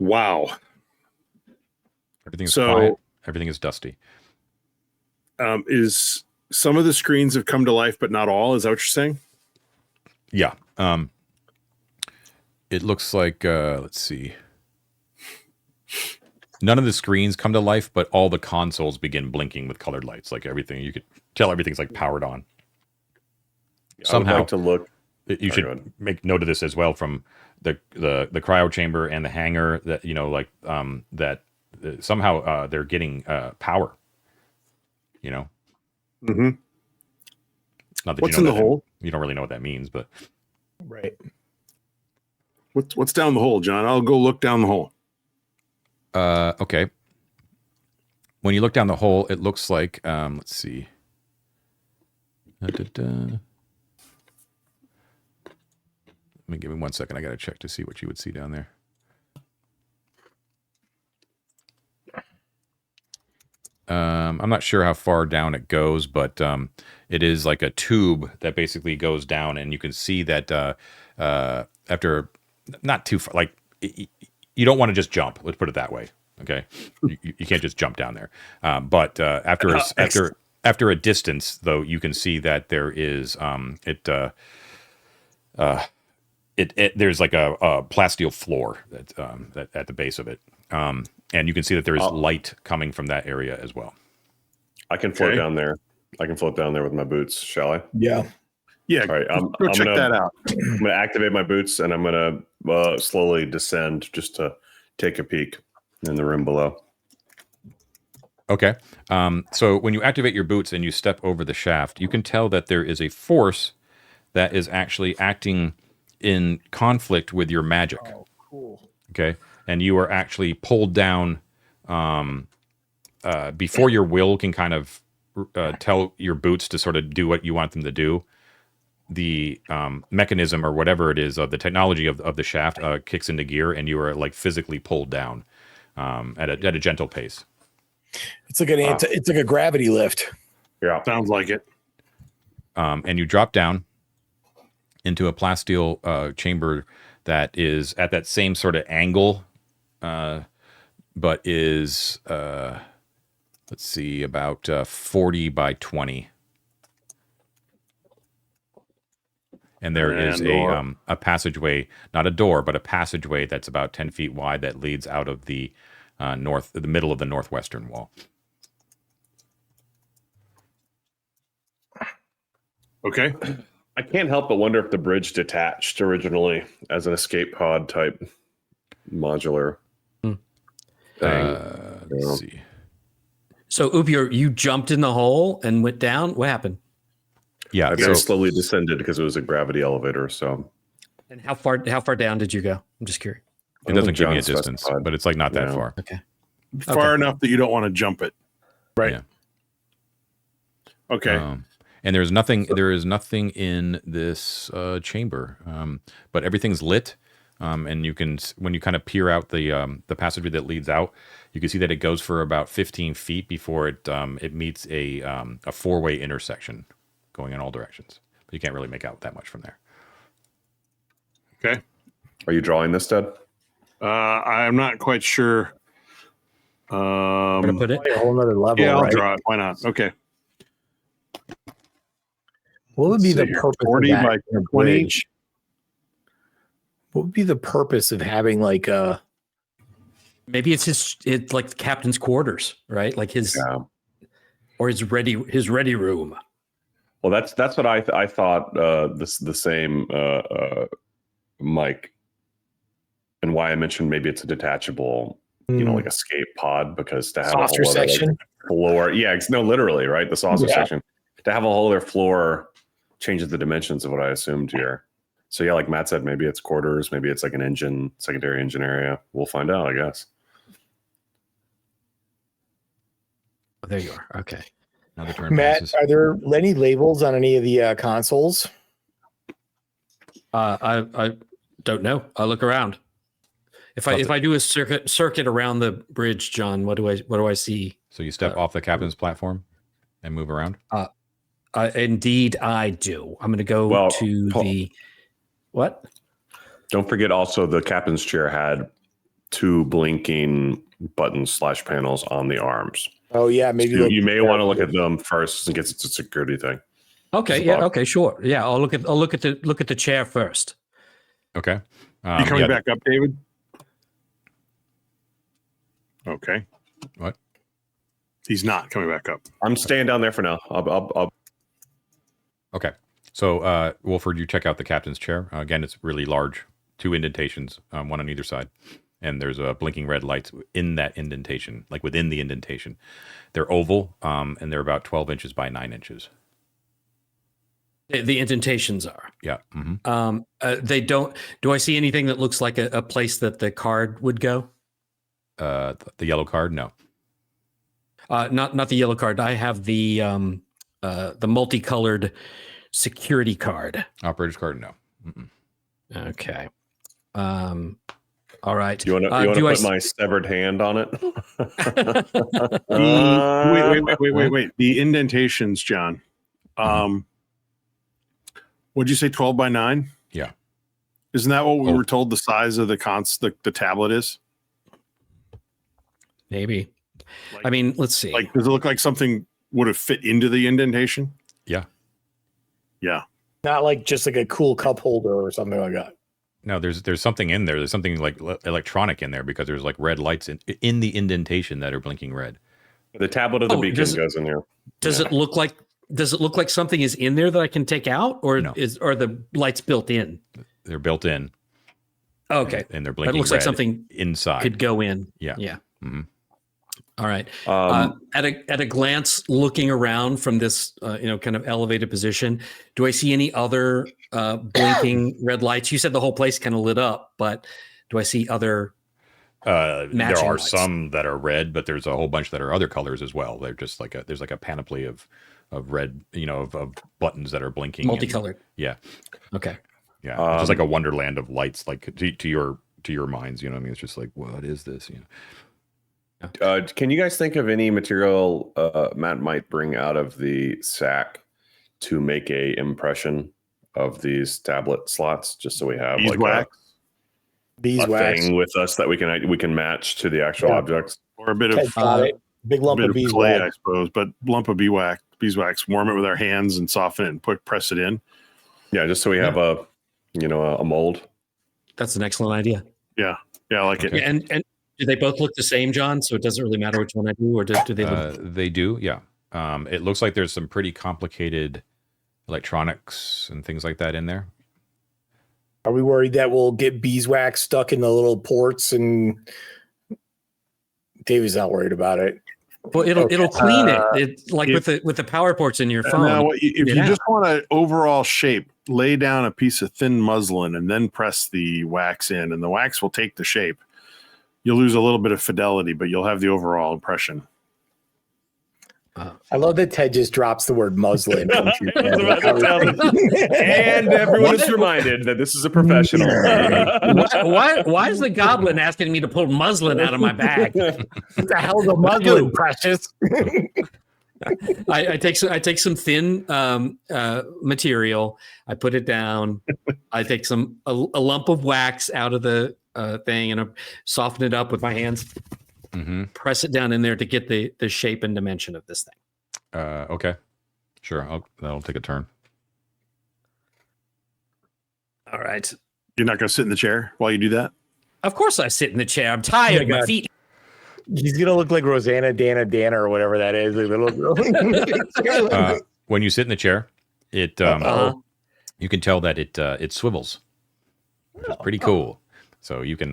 Wow. Everything's quiet. Everything is dusty. Is some of the screens have come to life, but not all? Is that what you're saying? Yeah. It looks like, let's see. None of the screens come to life, but all the consoles begin blinking with colored lights. Like everything, you could tell everything's like powered on. Somehow, I would like to look. You should make note of this as well from the cryo chamber and the hangar. That somehow they're getting power. You know. Mm-hmm. Not that What's you know in the hole? You don't really know what that means, but Right. What's down the hole, John? I'll go look down the hole. Okay. When you look down the hole, it looks like let's see. Let me give me 1 second. I got to check to see what you would see down there. I'm not sure how far down it goes, but it is like a tube that basically goes down, and you can see that after not too far, like you don't want to just jump. Let's put it that way. Okay, you can't just jump down there. But after a distance, though, you can see that there is there's like a plasteel floor that at the base of it. And you can see that there is light coming from that area as well. I can float down there. I can float down there with my boots. Shall I? Yeah. Yeah. All right. Go check that out. I'm going to activate my boots, and I'm going to slowly descend just to take a peek in the room below. Okay. So when you activate your boots and you step over the shaft, you can tell that there is a force that is actually acting in conflict with your magic. Oh, cool. Okay. And you are actually pulled down before your will can kind of tell your boots to sort of do what you want them to do. The mechanism or whatever it is of the technology of the shaft kicks into gear, and you are like physically pulled down at a gentle pace. It's like it's like a gravity lift. Yeah, sounds like it. And you drop down into a plasteel chamber that is at that same sort of angle, but is let's see, about 40 by 20. And there is a passageway, not a door, but a passageway that's about 10 feet wide that leads out of the middle of the northwestern wall. Okay. I can't help but wonder if the bridge detached originally as an escape pod type modular thing. Let's see. So, Upior, you jumped in the hole and went down. What happened? Yeah, I very slowly descended because it was a gravity elevator. So, and how far down did you go? I'm just curious. It doesn't give me a distance, but it's like not that far. Okay. Far enough that you don't want to jump it. Right. Yeah. Okay. And there is nothing in this chamber, but everything's lit. And you can, when you kind of peer out the passageway that leads out, you can see that it goes for about 15 feet before it meets a 4-way intersection going in all directions. But you can't really make out that much from there. Okay. Are you drawing this, Ted? I'm not quite sure. Where to put it? A whole nother level. Yeah, I'll right? draw it. Why not? Okay. What would be the purpose 40 of that by in a 20 bridge? each? What would be the purpose of having like a? Maybe it's like the captain's quarters, right? Like or his ready room. Well, that's what I thought. The same Mike, and why I mentioned maybe it's a detachable, like escape pod, because to have Saucer a whole other, section. floor, no, literally, right? The saucer Yeah. section. To have a whole other floor changes the dimensions of what I assumed here. So yeah, like Matt said, maybe it's quarters, maybe it's like an engine, secondary engine area. We'll find out, I guess. Oh, there you are. Okay. Another turn Matt, passes. are there any labels on any of the consoles? I don't know. I'll look around. If I do a circuit around the bridge, John, what do I see? So you step off the captain's platform and move around? Indeed, I do. I'm going to go to the what? Don't forget also the captain's chair had 2 blinking buttons / panels on the arms. Oh yeah, maybe So you may want to look at them first in case it's a security thing. Okay, yeah, okay, sure. Yeah, I'll look at the chair first. Okay. You coming back up, David? Okay. What? He's not coming back up. I'm staying down there for now. I'll Okay. So, Wolford, you check out the captain's chair. Again, it's really large, 2 indentations, one on either side. And there's blinking red lights in that indentation, like within the indentation. They're oval, and they're about 12 inches by 9 inches. The indentations are. Yeah. Mm-hmm. They don't. Do I see anything that looks like a place that the card would go? The yellow card? No. Not the yellow card. I have the multicolored security card. Operator's card? No. Mm-mm. Okay. All right. You want to put my severed hand on it? Wait. The indentations, John. What'd you say? 12 by 9? Yeah. Isn't that what we were told the size of the tablet is? Maybe. I mean, let's see. Like, does it look like something would have fit into the indentation? Yeah. Yeah. Not like just like a cool cup holder or something like that. No, there's something in there. There's something like electronic in there because there's like red lights in the indentation that are blinking red. The tablet of the beacon goes in there. Does it look like something is in there that I can take out, or are the lights built in? They're built in. Okay. And they're blinking. It looks like something inside could go in. Yeah. Yeah. Mm-hmm. All right. At a glance, looking around from this, kind of elevated position, do I see any other blinking red lights? You said the whole place kind of lit up, but do I see other? There are lights? some that are red, but there's a whole bunch that are other colors as well. They're just like there's like a panoply of red, of buttons that are blinking, multicolored. Yeah. Okay. Yeah. It's just like a wonderland of lights, like to your minds. You know what I mean? It's just like, what is this? Can you guys think of any material Matt might bring out of the sack to make a impression of these tablet slots, just so we have beeswax thing with us that we can match to the actual objects, or a bit of big lump of beeswax, clay, I suppose, but lump of beeswax. Warm it with our hands and soften it and press it in. Yeah, just so we have a mold. That's an excellent idea. Yeah, I like it. Yeah, and do they both look the same, John? So it doesn't really matter which one I do, or do they look? They do, yeah. It looks like there's some pretty complicated electronics and things like that in there. Are we worried that we'll get beeswax stuck in the little ports? And Davey's not worried about it. Well, it'll clean it. It's like with the power ports in your phone. Now, if you just want an overall shape, lay down a piece of thin muslin and then press the wax in, and the wax will take the shape. You'll lose a little bit of fidelity, but you'll have the overall impression. I love that Ted just drops the word muslin. And everyone is reminded that this is a professional. Why is the goblin asking me to pull muslin out of my bag? What the hell's a muslin, precious? I take some thin material. I put it down. I take a lump of wax out of the thing and I soften it up with my hands. Mm-hmm. Press it down in there to get the shape and dimension of this thing. Okay, sure. That'll take a turn. All right. You're not going to sit in the chair while you do that? Of course I sit in the chair. I'm tired. My feet. He's going to look like Rosanna Dana or whatever that is. When you sit in the chair, it you can tell that it swivels. which is pretty cool. So you can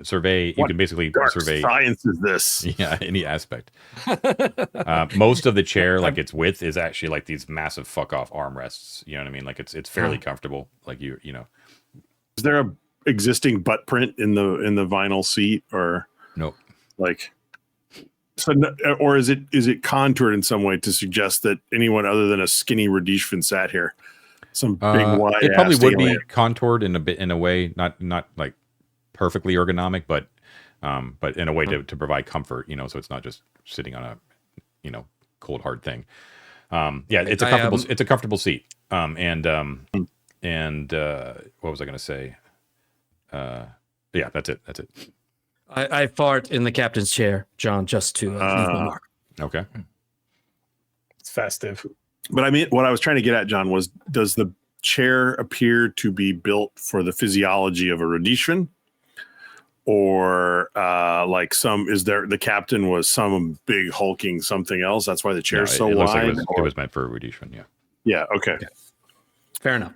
survey. You can basically Dark survey. science is this? Yeah, any aspect. Most of the chair, like its width, is actually like these massive fuck off armrests. You know what I mean? Like it's fairly comfortable. Like you know. Is there a existing butt print in the vinyl seat, or Nope. like? So, or is it contoured in some way to suggest that anyone other than a skinny rudishva sat here? Some big wide. It probably would be contoured in a way, not like perfectly ergonomic, but in a way to provide comfort. You know, so it's not just sitting on a cold hard thing. Yeah, it's a comfortable seat. And what was I going to say? Yeah, that's it. I fart in the captain's chair, John, just to leave my mark. Okay. It's festive. But I mean, what I was trying to get at, John, was does the chair appear to be built for the physiology of a rudishva? Or the captain was some big hulking something else? That's why the chair's so it wide? Like it was meant for a rudishva, yeah. Yeah, okay. Fair enough.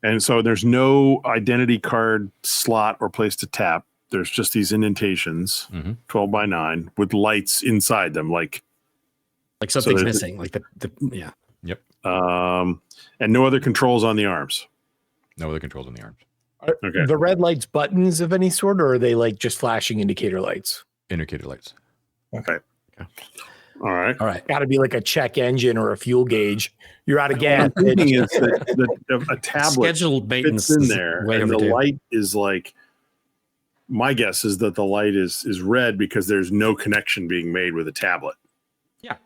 And so there's no identity card slot or place to tap. There's just these indentations, 12 by 9, with lights inside them, like something's missing. Like yeah. Yep. And no other controls on the arms. No other controls on the arms. Okay. The red lights buttons of any sort, or are they like just flashing indicator lights? Indicator lights. Okay. All right. Got to be like a check engine or a fuel gauge. You're out of gas. The thing is that a tablet scheduled maintenance fits in there, and the overdue. light is like. My guess is that the light is red because there's no connection being made with a tablet. Yeah.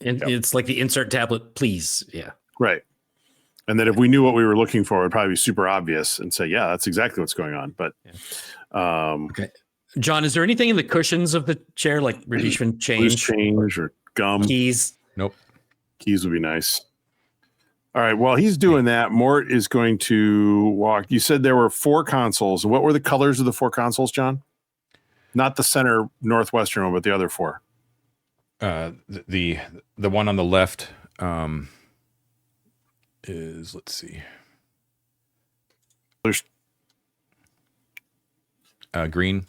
And it's like the insert tablet, please. Yeah. Right. And that if we knew what we were looking for, it would probably be super obvious and say, yeah, that's exactly what's going on. But okay. John, is there anything in the cushions of the chair, like rudishva change or gum? Keys? Nope. Keys would be nice. All right. While he's doing that, Mort is going to walk. You said there were 4 consoles. What were the colors of the 4 consoles, John? Not the center northwestern one, but the other 4. The one on the left is, let's see. There's green,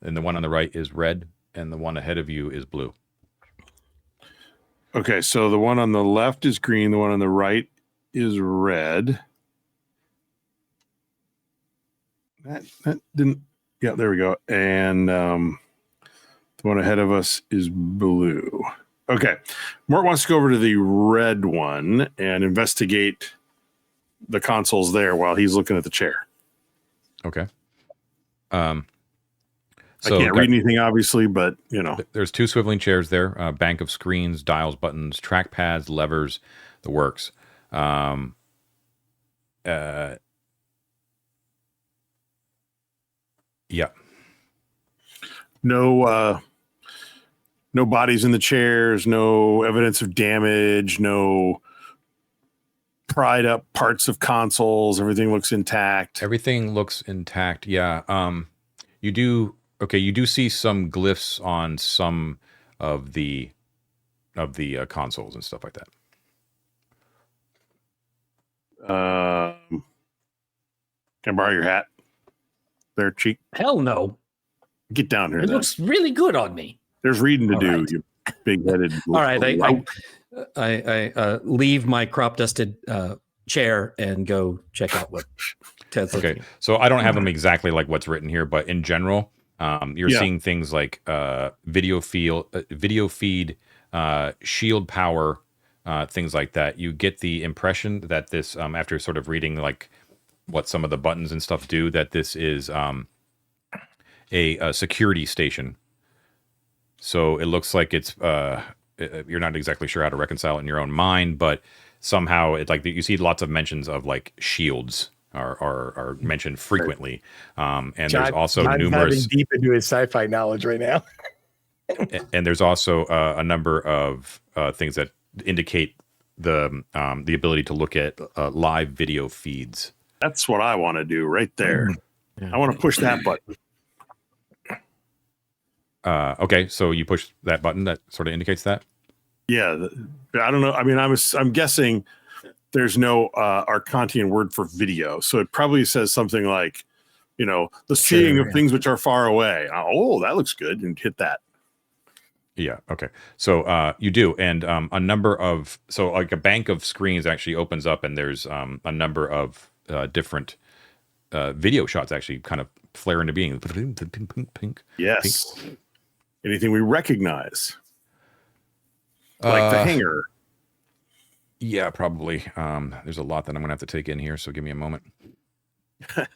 and the one on the right is red, and the one ahead of you is blue. Okay, so the one on the left is green, the one on the right is red. That didn't. Yeah, there we go. And the one ahead of us is blue. Okay, Mort wants to go over to the red one and investigate the consoles there while he's looking at the chair. Okay. I can't read anything, obviously, but there's 2 swiveling chairs there, a bank of screens, dials, buttons, trackpads, levers, the works. Yeah. No bodies in the chairs, no evidence of damage, no pried up parts of consoles. Everything looks intact. Yeah. You do see some glyphs on some of the consoles and stuff like that. Can I borrow your hat there, Cheek? Hell no. Get down here. It looks really good on me. There's reading to All do, right. you big-headed. All right. I leave my crop dusted chair and go check out what Ted's looking at. So I don't have them exactly like what's written here, but in general, you're seeing things like video feed, shield power, things like that. You get the impression that this, after sort of reading like what some of the buttons and stuff do, that this is a security station. So it looks like it's you're not exactly sure how to reconcile it in your own mind, but somehow it's like you see lots of mentions of like shields are mentioned frequently, and there's also numerous deep into his sci-fi knowledge right now. and there's also a number of things that indicate the ability to look at live video feeds. That's what I want to do right there. Yeah. I want to push that button. Okay, so you push that button that sort of indicates that. Yeah, I don't know. I mean, I'm guessing there's no Arcantian word for video. So it probably says something like, the seeing of things which are far away. Oh, that looks good. And hit that. Yeah. Okay. So you do, and a number of like a bank of screens actually opens up, and there's a number of different video shots actually kind of flare into being. Yes. Pink. Anything we recognize, like the hangar. Yeah, probably. There's a lot that I'm gonna have to take in here, so give me a moment.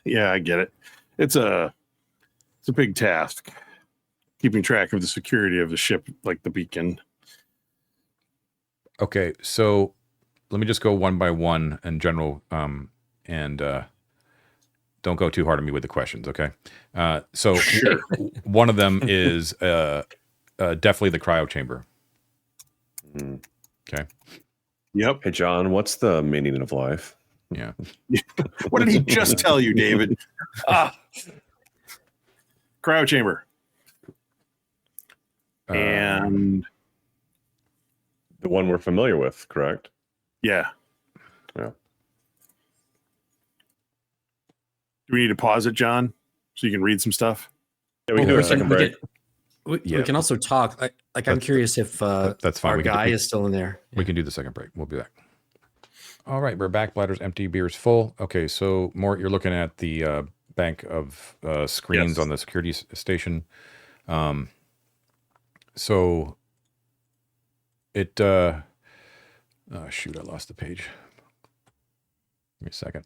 Yeah, I get it. It's a big task. Keeping track of the security of the ship, like the beacon. Okay, so let me just go one by one in general, and don't go too hard on me with the questions, okay? So sure. One of them is definitely the cryo chamber. Okay. Yep. Hey, John, what's the meaning of life? Yeah. What did he just tell you, David? Cryo chamber. And the one we're familiar with, correct? Yeah. Yeah. Do we need to pause it, John, so you can read some stuff? Yeah, we can do a second break. We can also talk. I'm curious if that's fine. Our guy is still in there. We can do the second break. We'll be back. All right, we're back. Bladder's empty, beer's full. Okay, so Mort, you're looking at the bank of screens on the security station. So it oh shoot, I lost the page. Give me a second.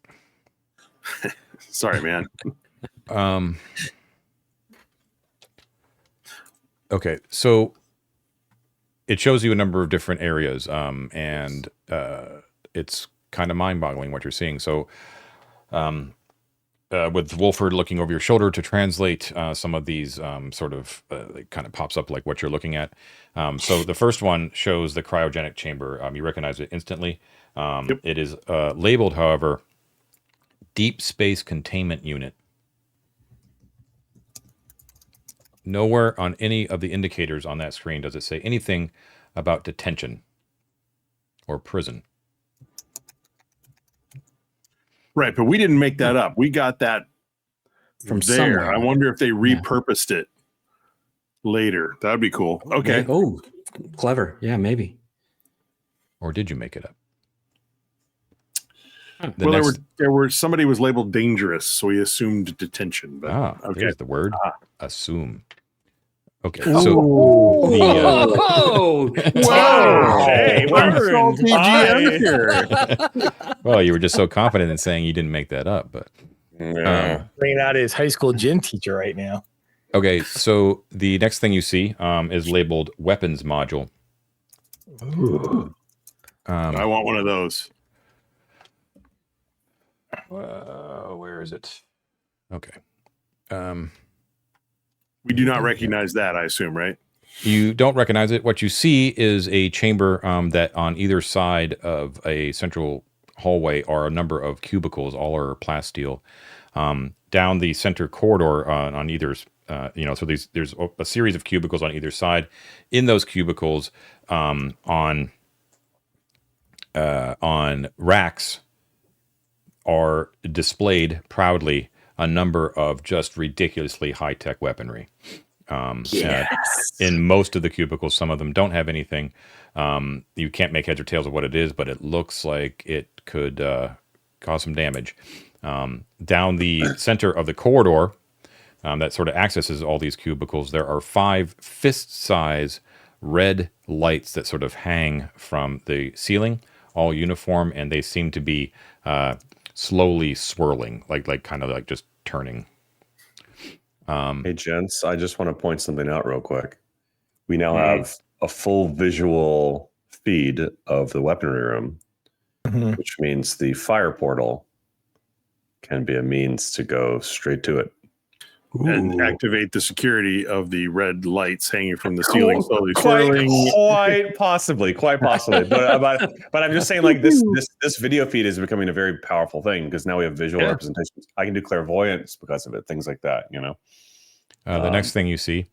Sorry, man. Okay, so it shows you a number of different areas, and it's kind of mind-boggling what you're seeing. So with Wolford looking over your shoulder to translate some of these it kind of pops up like what you're looking at. So the first one shows the cryogenic chamber. You recognize it instantly. Yep. It is labeled, however, Deep Space Containment Unit. Nowhere on any of the indicators on that screen does it say anything about detention or prison. Right, but we didn't make that up. We got that from there. somewhere. I wonder if they repurposed it later. That would be cool. Okay. Oh, clever. Yeah, maybe. Or did you make it up? There were somebody was labeled dangerous, so we assumed detention. But there's the word. Assume. Okay, so whoa! Hey, well, you were just so confident in saying you didn't make that up, but bringing out his high school gym teacher right now. Okay, so the next thing you see is labeled weapons module. I want one of those. Where is it? Okay. We do not recognize that, I assume, right? You don't recognize it. What you see is a chamber that on either side of a central hallway are a number of cubicles, all are plasteel. Down the center corridor on either, so there's a series of cubicles on either side. In those cubicles, on racks are displayed proudly a number of just ridiculously high-tech weaponry. In most of the cubicles, some of them don't have anything. You can't make heads or tails of what it is, but it looks like it could cause some damage. Down the center of the corridor that sort of accesses all these cubicles, there are 5 fist-size red lights that sort of hang from the ceiling, all uniform, and they seem to be slowly swirling, like kind of like just turning. Hey, gents, I just want to point something out real quick. We now have a full visual feed of the weaponry room, which means the fire portal can be a means to go straight to it. And activate the security of the red lights hanging from the ceiling, slowly swirling. Quite possibly. But I'm just saying, like this video feed is becoming a very powerful thing because now we have visual representations. I can do clairvoyance because of it, things like that. The next thing you see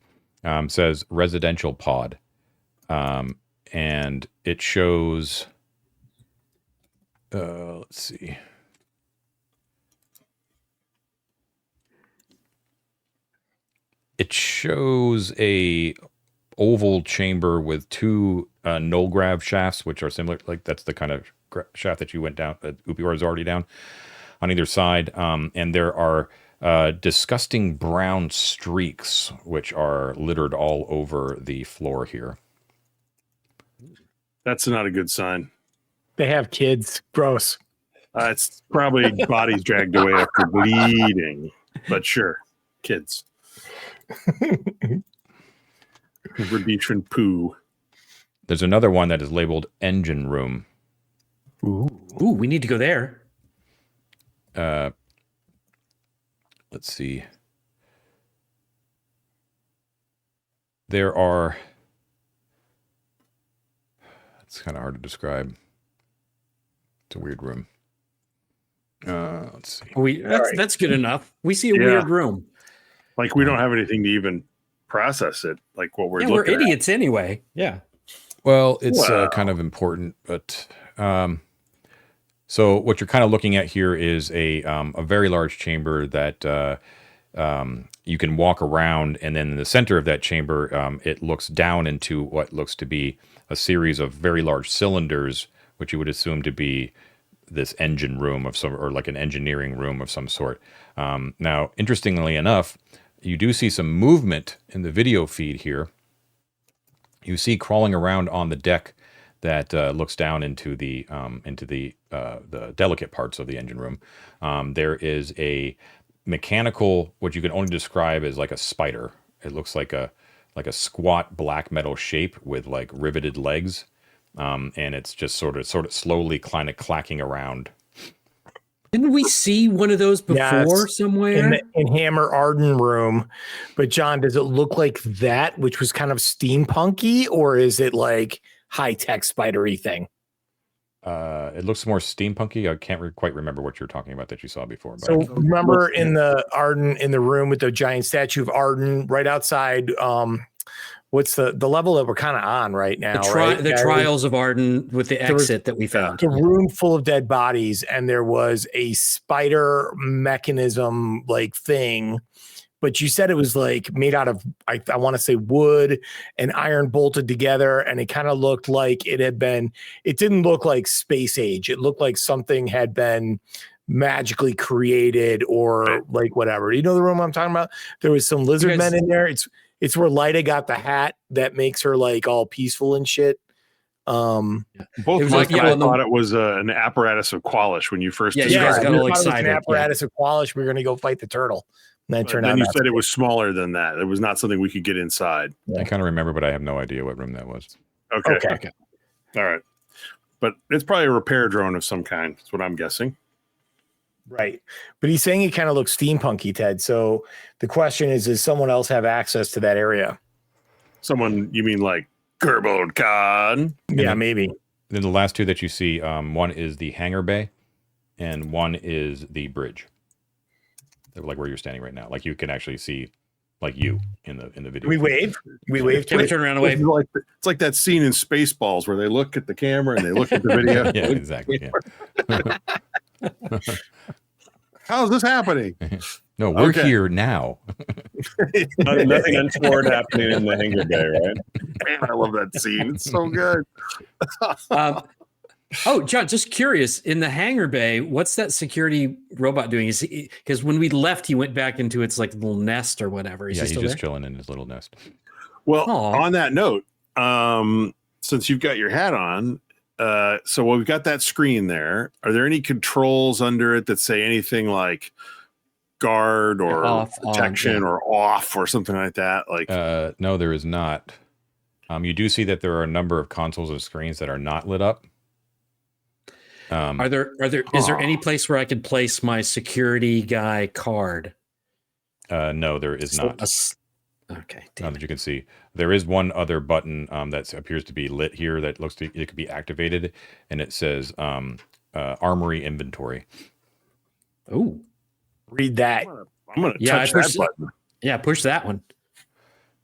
says residential pod, and it shows Let's see. It shows a oval chamber with two null grav shafts, which are similar. Like that's the kind of shaft that you went down, that Upior is already down on either side. And there are disgusting brown streaks, which are littered all over the floor here. That's not a good sign. They have kids. Gross. It's probably bodies dragged away after bleeding, but sure, kids. Rhodesian poo. There's another one that is labeled engine room. Ooh, we need to go there. Let's see. There are. It's kind of hard to describe. It's a weird room. Let's see. That's good enough. We see a weird room. Like we don't have anything to even process it. Like what we're looking we're idiots anyway. Yeah. Well, it's kind of important, but so what you're kind of looking at here is a very large chamber that you can walk around, and then in the center of that chamber, it looks down into what looks to be a series of very large cylinders, which you would assume to be this engine room of some, or like an engineering room of some sort. Now, interestingly enough, you do see some movement in the video feed here. You see crawling around on the deck that looks down into the delicate parts of the engine room. There is a mechanical, what you can only describe as like a spider. It looks like a squat black metal shape with like riveted legs, and it's just sort of slowly kind of clacking around. Didn't we see one of those before somewhere? In Hammer Arden room. But John, does it look like that, which was kind of steampunky, or is it like high-tech spidery thing? It looks more steampunky. I can't quite remember what you're talking about that you saw before. But So remember in the Arden, in the room with the giant statue of Arden right outside, what's the level that we're kind of on right now? The trials of Arden with the exit that we found. A room full of dead bodies, and there was a spider mechanism like thing, but you said it was like made out of, I want to say wood and iron bolted together, and it kind of looked like it didn't look like space age. It looked like something had been magically created or like whatever. You know the room I'm talking about? There was some lizard men in there. It's where Lyda got the hat that makes her like all peaceful and shit. Both Mike and I thought it was an apparatus of Qualish when you first described it. Got all excited. An apparatus of Qualish. We're going to go fight the turtle. And then you said it was smaller than that. It was not something we could get inside. I kind of remember, but I have no idea what room that was. Okay. All right. But it's probably a repair drone of some kind. That's what I'm guessing. Right. But he's saying it kind of looks steampunky, Ted. So the question is, does someone else have access to that area? Someone, you mean like Gerbold Khan? Yeah, maybe. Then the last two that you see, one is the hangar bay and one is the bridge. Like where you're standing right now. Like you can actually see like you in the video. We wave. Can we turn around and wave? It's like that scene in Spaceballs where they look at the camera and they look at the video. Yeah, exactly. Yeah. How's this happening? No, we're here now. Nothing untoward happening in the hangar bay, right? Man, I love that scene. It's so good. John, just curious, in the hangar bay, what's that security robot doing? Is because when we left, he went back into its like little nest or whatever. He's just chilling in his little nest. Well, on that note, since you've got your hat on, so we've got that screen there. Are there any controls under it that say anything like guard or off, protection or off or something like that? Like, no, there is not. You do see that there are a number of consoles and screens that are not lit up. Is there any place where I could place my security guy card? No, there is not. Okay. That you can see. There is one other button that appears to be lit here that looks it could be activated, and it says Armory Inventory. Oh, read that. I'm gonna touch that button. Yeah, push that one.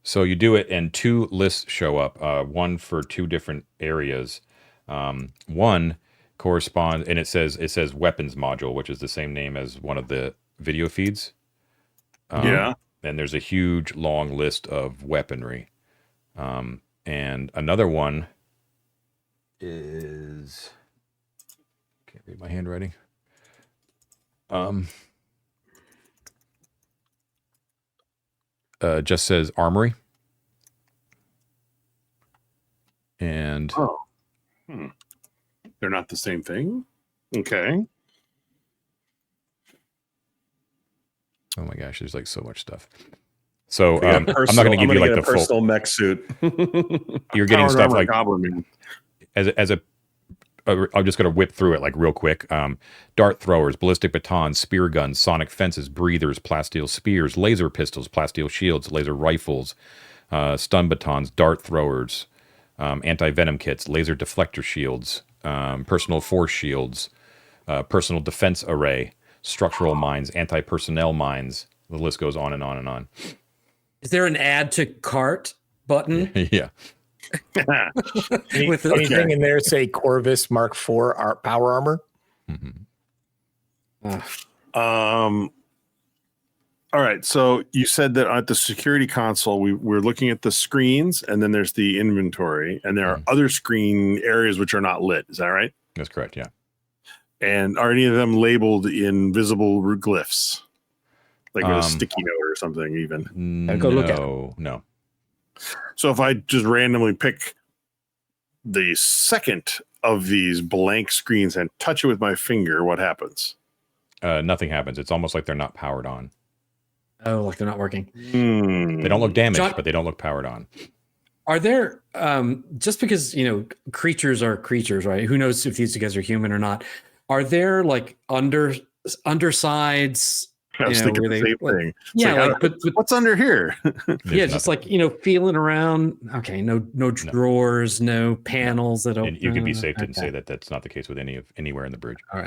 So you do it, and two lists show up. One for two different areas. One corresponds, and it says weapons module, which is the same name as one of the video feeds. Yeah. And there's a huge long list of weaponry. And another one is, can't read my handwriting. Just says armory. And they're not the same thing. Okay. oh my gosh, there's like so much stuff. So Yeah, I'm not going to give you like the personal full mech suit. You're getting Powered stuff armor like goblin. as a I'm just going to whip through it like real quick. Dart throwers, ballistic batons, spear guns, sonic fences, breathers, plasteel spears, laser pistols, plasteel shields, laser rifles, stun batons, dart throwers, anti-venom kits, laser deflector shields, personal force shields, personal defense array, structural mines, anti-personnel mines. The list goes on and on and on. Is there an add to cart button? Yeah. Anything in there say Corvus Mark IV power armor? All right. So you said that at the security console, we're looking at the screens, and then there's the inventory, and there are other screen areas which are not lit. Is that right? That's correct. Yeah. And are any of them labeled in visible glyphs, like with a sticky note or something? Even I'll go look at no. so, if I just randomly pick the second of these blank screens and touch it with my finger, what happens? Nothing happens. It's almost like they're not powered on. Oh, like they're not working. They don't look damaged, John, but they don't look powered on. Are there just because creatures are creatures, right? Who knows if these guys are human or not? Are there like undersides? I was thinking the same thing. Yeah, but what's under here? Yeah, just like feeling around. Okay, no drawers, no panels that open. And you can be safe to say that that's not the case with anywhere in the bridge. All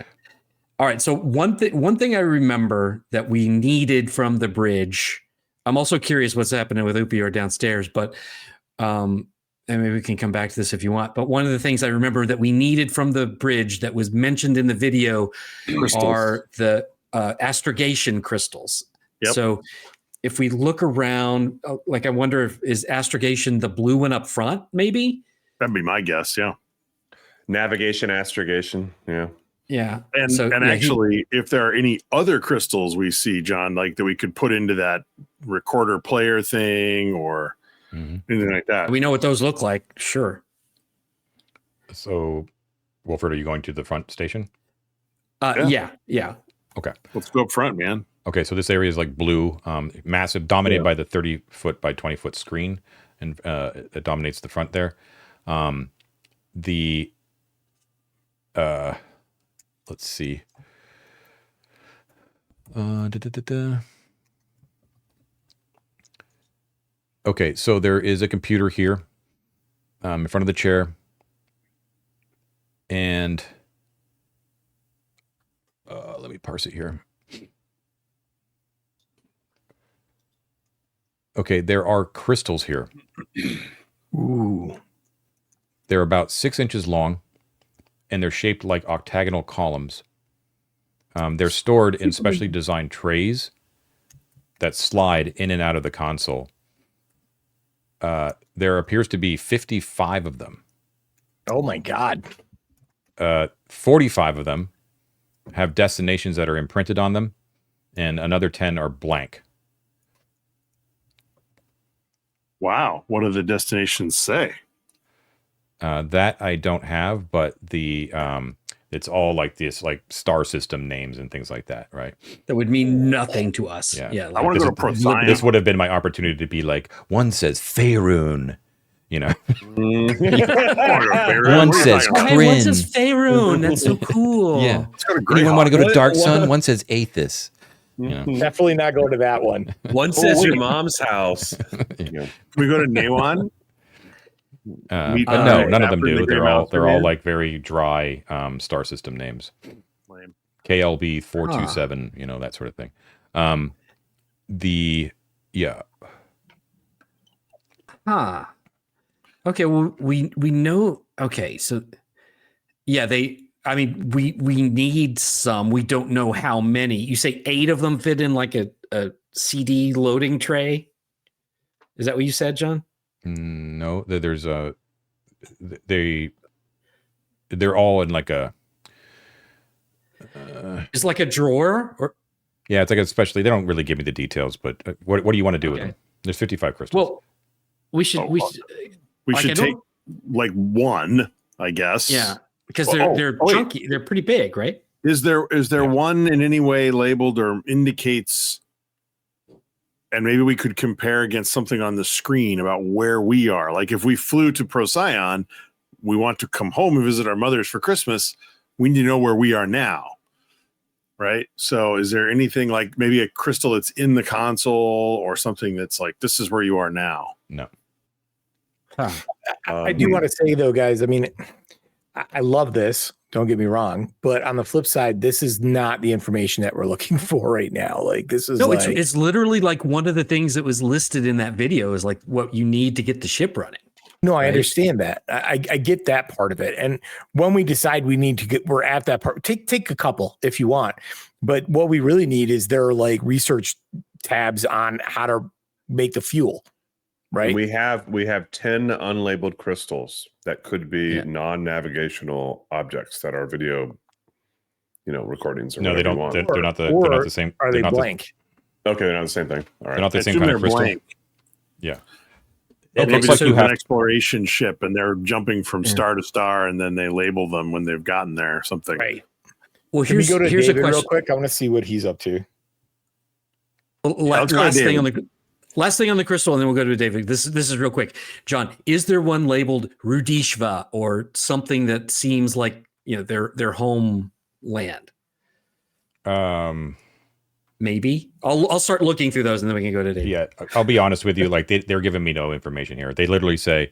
right. So one thing I remember that we needed from the bridge. I'm also curious what's happening with Upior downstairs, but and maybe we can come back to this if you want. But one of the things I remember that we needed from the bridge that was mentioned in the video are the astrogation crystals. Yep. So if we look around, like I wonder if is astrogation the blue one up front, maybe? That'd be my guess, yeah. Navigation, astrogation, yeah. Yeah. And actually, if there are any other crystals we see, John, like that we could put into that recorder player thing or anything like that. We know what those look like, sure. So, Wolford, are you going to the front station? Yeah. Okay. Let's go up front, man. Okay, so this area is like blue, massive, dominated by the 30-foot by 20-foot screen, and it dominates the front there. Let's see. Okay, so there is a computer here in front of the chair, and let me parse it here. Okay, there are crystals here. Ooh. They're about 6 inches long, and they're shaped like octagonal columns. They're stored in specially designed trays that slide in and out of the console. There appears to be 55 of them. Oh my God. 45 of them have destinations that are imprinted on them, and another 10 are blank. Wow. What do the destinations say? That I don't have, but it's all like this, like star system names and things like that, right? That would mean nothing to us. Yeah. I want to go to Procyon. This would have been my opportunity to be like, one says Faerun, One says Kryn. One says Faerun. That's so cool. Yeah. Anyone want to go to Dark Sun? One says Aethys. Definitely not going to that one. One says your mom's house. Can we go to Nawan? No, none of them do. They're all like very dry star system names. Lame. KLB 427, that sort of thing. Okay, well we know. Okay, so yeah, they I mean, we need some. We don't know how many. You say 8 of them fit in like a CD loading tray. Is that what you said, John? No, there's a they're all in like a it's like a drawer, or yeah, it's like especially they don't really give me the details, but what do you want to do with them? There's 55 crystals. Well, we should take like one, I guess. Yeah, because they're chunky. They're pretty big, right? Is there one in any way labeled or indicates? And maybe we could compare against something on the screen about where we are. Like if we flew to Procyon, we want to come home and visit our mothers for Christmas. We need to know where we are now. Right. So is there anything like maybe a crystal that's in the console or something that's like, this is where you are now? No. Huh. I do want to say though, guys, I mean, I love this. Don't get me wrong. But on the flip side, this is not the information that we're looking for right now. Like this is it's literally like one of the things that was listed in that video is like what you need to get the ship running. No, I understand that. I get that part of it. And when we decide we need to get, we're at that part, take a couple if you want. But what we really need is there are like research tabs on how to make the fuel, right? We have 10 unlabeled crystals that could be non-navigational objects that are video, recordings. Or no, they don't. They're not the same. Are they blank? Okay, they're not the same thing. All right, they're not the same kind of crystal. Blank. Yeah. It looks like you have an exploration ship and they're jumping from star to star and then they label them when they've gotten there or something. Right. Well, here's a question real quick. I want to see what he's up to. Last thing on the crystal, and then we'll go to David. This is real quick. John, is there one labeled rudishva or something that seems like their homeland? Maybe I'll start looking through those and then we can go to David. Yeah, I'll be honest with you. Like they're giving me no information here. They literally say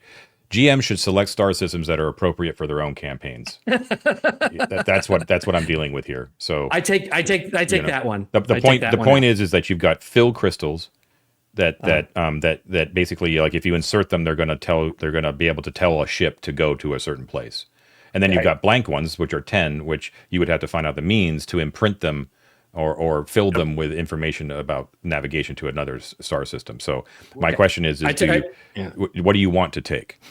GM should select star systems that are appropriate for their own campaigns. That's what I'm dealing with here. So I take that one. The point is that you've got fill crystals that basically, like, if you insert them, they're gonna be able to tell a ship to go to a certain place. And then you've got blank ones, which are 10, which you would have to find out the means to imprint them or fill them with information about navigation to another star system. So my question is what do you want to take?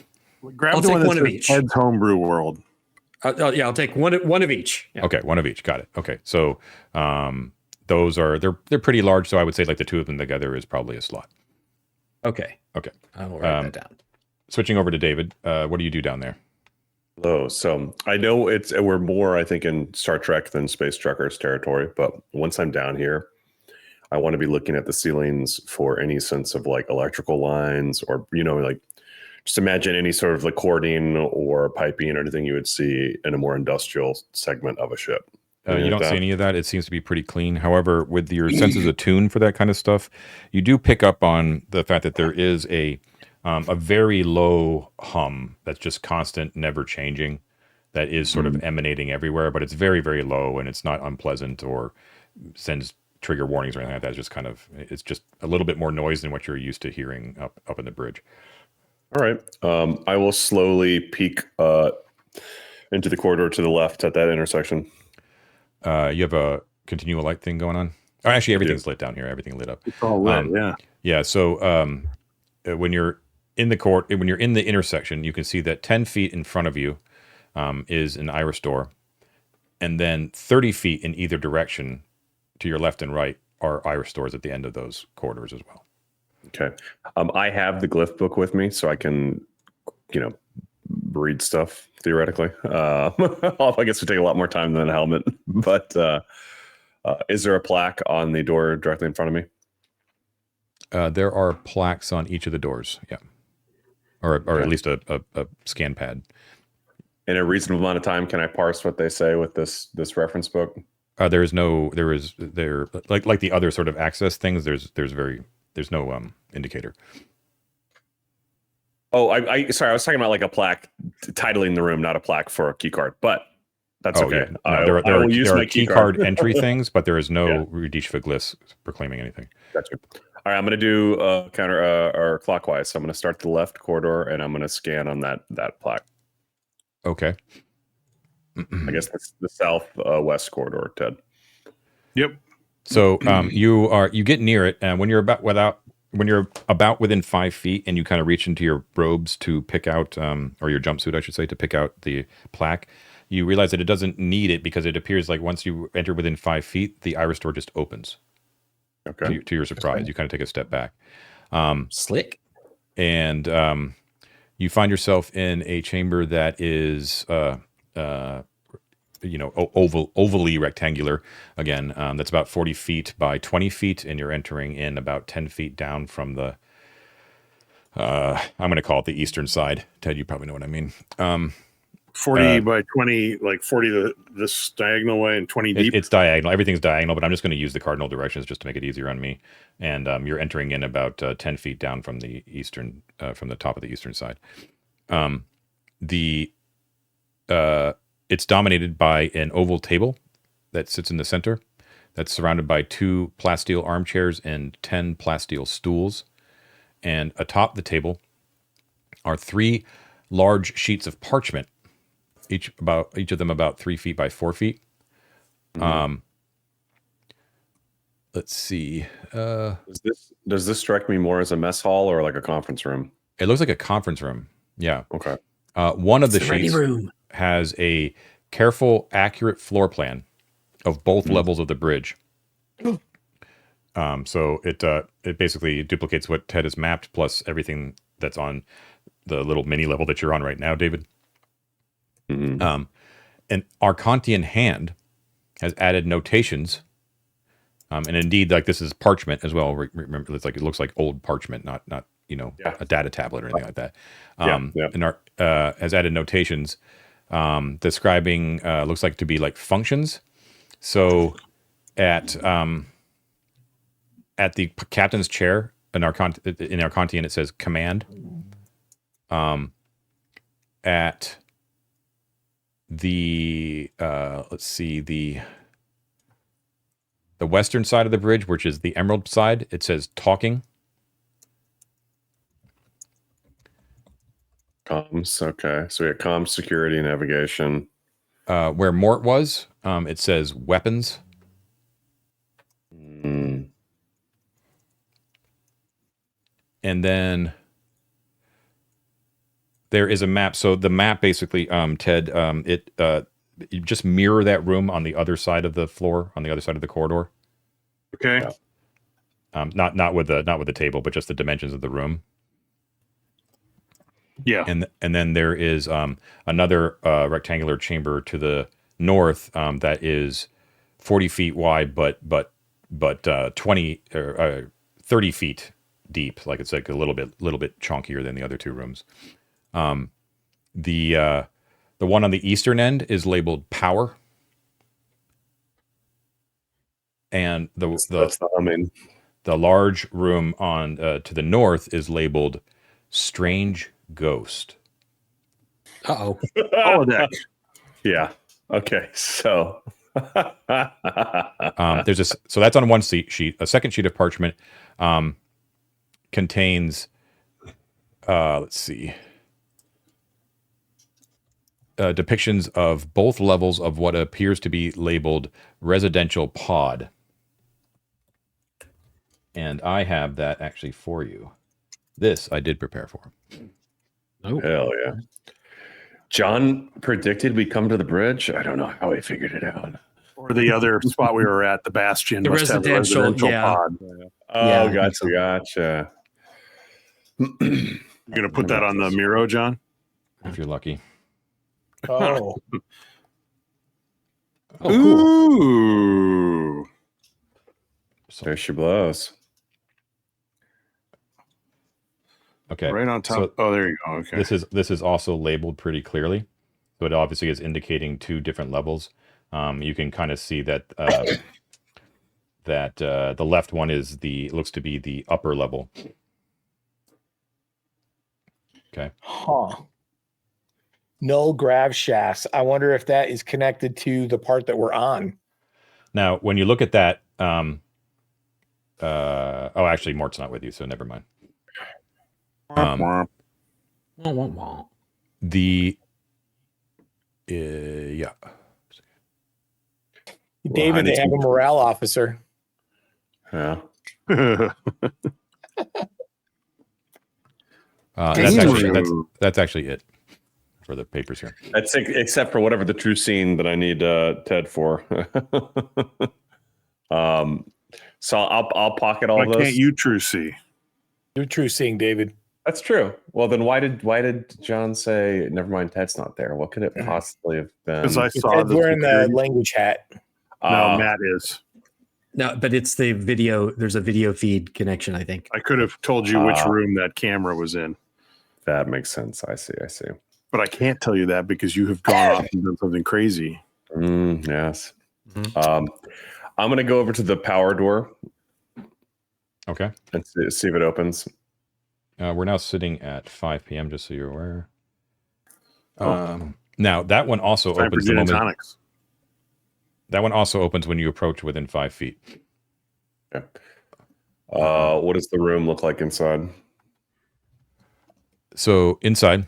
Grab one of each. Ed's Homebrew World. I'll take one of each. Yeah. Okay, one of each. Got it. Okay, so those are they're pretty large. So I would say like the two of them together is probably a slot. Okay. I will write that down. Switching over to David, what do you do down there? Hello. So I know we're more, I think, in Star Trek than Space Truckers territory. But once I'm down here, I want to be looking at the ceilings for any sense of like electrical lines or, like just imagine any sort of like cording or piping or anything you would see in a more industrial segment of a ship. You don't see any of that. It seems to be pretty clean. However, with your senses attuned for that kind of stuff, you do pick up on the fact that there is a very low hum that's just constant, never changing, that is sort of emanating everywhere, but it's very, very low and it's not unpleasant or sends trigger warnings or anything like that. It's just a little bit more noise than what you're used to hearing up in the bridge. All right. I will slowly peek into the corridor to the left at that intersection. You have a continual light thing going on? Oh, actually, everything's lit down here. Everything lit up. It's all lit, yeah. Yeah, so when you're in the intersection, you can see that 10 feet in front of you is an iris door, and then 30 feet in either direction to your left and right are iris doors at the end of those corridors as well. Okay. I have the glyph book with me, so I can, read stuff theoretically. I guess it would take a lot more time than a helmet, but is there a plaque on the door directly in front of me? There are plaques on each of the doors, yeah, or at least a scan pad. In a reasonable amount of time, can I parse what they say with this reference book? There is like the other sort of access things. There's no indicator. Oh, sorry, I was talking about like a plaque titling the room, not a plaque for a key card, but that's okay. Yeah. No, there are key card entry things, but there is no rudishva glyphs proclaiming anything. Gotcha. All right, I'm going to do counter or clockwise. So I'm going to start the left corridor, and I'm going to scan on that plaque. Okay. I guess that's the southwest corridor, Ted. Yep. So you get near it, and when you're about within 5 feet, and you kind of reach into your robes to pick out, or your jumpsuit, I should say, to pick out the plaque, you realize that it doesn't need it because it appears like once you enter within 5 feet, the iris door just opens. Okay. To your surprise, you kind of take a step back. Slick. And you find yourself in a chamber that is ovally rectangular again. That's about 40 feet by 20 feet, and you're entering in about 10 feet down from the I'm going to call it the eastern side. Ted, you probably know what I mean. 40 by 20, like 40 this diagonal way and 20 deep. It's diagonal. Everything's diagonal, but I'm just going to use the cardinal directions just to make it easier on me. And you're entering in about 10 feet down from the eastern, from the top of the eastern side. It's dominated by an oval table that sits in the center. That's surrounded by 2 plasteel armchairs and 10 plasteel stools. And atop the table are 3 large sheets of parchment, each of them about 3 feet by 4 feet. Mm-hmm. Let's see. Does this strike me more as a mess hall or like a conference room? It looks like a conference room. Yeah. Okay. One of the sheets has a careful, accurate floor plan of both levels of the bridge. So it basically duplicates what Ted has mapped, plus everything that's on the little mini level that you're on right now, David. Mm-hmm. An Archontian hand has added notations, and indeed, like this is parchment as well. Remember, it looks like old parchment, not a data tablet or anything like that. And has added notations describing looks like to be like functions. So at the captain's chair in Archontian it says command. At the the western side of the bridge, which is the emerald side, it says talking. Comms. Okay, so we have comms, security, navigation. Where Mort was, it says weapons. And then there is a map. So the map basically, Ted, you just mirror that room on the other side of the floor, on the other side of the corridor. Okay. Not with the table, but just the dimensions of the room. Yeah. And then there is another rectangular chamber to the north that is 40 feet wide, but 20 or 30 feet deep. Like it's like a little bit chunkier than the other 2 rooms. The one on the eastern end is labeled power, and the large room on to the north is labeled strange ghost. Uh-oh. Holodeck. Yeah. Okay. So so that's on one sheet. A second sheet of parchment contains let's see, depictions of both levels of what appears to be labeled residential pod. And I have that actually for you. This I did prepare for. Oh, hell yeah. John predicted we'd come to the bridge. I don't know how he figured it out. Or the other spot we were at, the Bastion, the must have a residential pod. Oh, gotcha. You're going to put that on the Miro, John? If you're lucky. Oh. Oh, cool. Ooh. There she blows. Okay. Right on top. So there you go. Okay. This is also labeled pretty clearly. So it obviously is indicating 2 different levels. You can kind of see that the left one looks to be the upper level. Okay. Huh. No grav shafts. I wonder if that is connected to the part that we're on. Now, when you look at that, actually, Mort's not with you, so never mind. The Yeah. David, they have a morale officer. Yeah. That's actually it for the papers here. That's except for whatever the true scene that I need Ted for. So I'll pocket all of those. Can't you true see? You're true seeing, David. That's true. Well, then why did John say never mind? Ted's not there. What could it possibly have been? Because I saw wearing the language hat. No, Matt is. No, but it's the video. There's a video feed connection, I think. I could have told you which room that camera was in. That makes sense. I see. But I can't tell you that because you have gone off and done something crazy. Yes. Mm-hmm. I'm going to go over to the power door. Okay. And see if it opens. We're now sitting at 5 p.m., just so you're aware. Now, that one also opens the moment. Tonics. That one also opens when you approach within 5 feet. Okay. What does the room look like inside? So inside,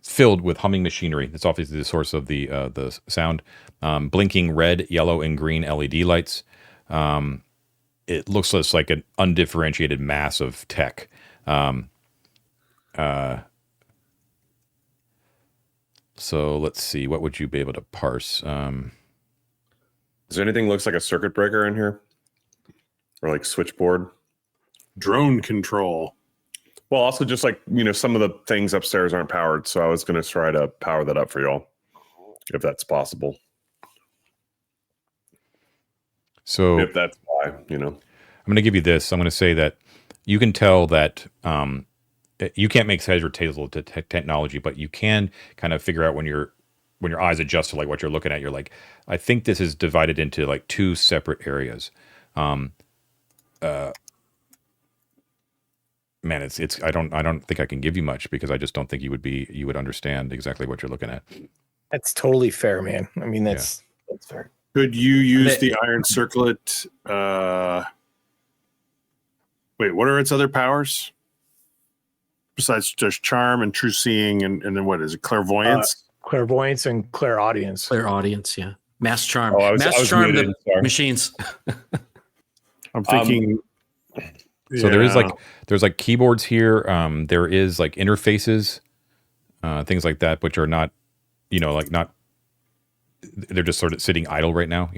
filled with humming machinery. That's obviously the source of the sound. Blinking red, yellow, and green LED lights. It looks just like an undifferentiated mass of tech. So let's see. What would you be able to parse? Is there anything that looks like a circuit breaker in here? Or like switchboard? Drone control. Well, also just like, some of the things upstairs aren't powered. So I was going to try to power that up for y'all, if that's possible. So if that's why, I'm going to give you this. I'm going to say that you can tell that you can't make heads or tails of technology, but you can kind of figure out when your eyes adjust to like what you're looking at. You're like, I think this is divided into like two separate areas. Man, it's I don't think I can give you much because I just don't think you would understand exactly what you're looking at. That's totally fair, man. I mean, that's fair. Could you use the iron circlet? Wait, what are its other powers? Besides just charm and true seeing, and then what is it? Clairvoyance? Clairvoyance and clairaudience. Clairaudience, yeah. Mass charm. I was charm muted, the machines. I'm thinking. So there's like keyboards here. There is like interfaces, things like that, which are not, they're just sort of sitting idle right now,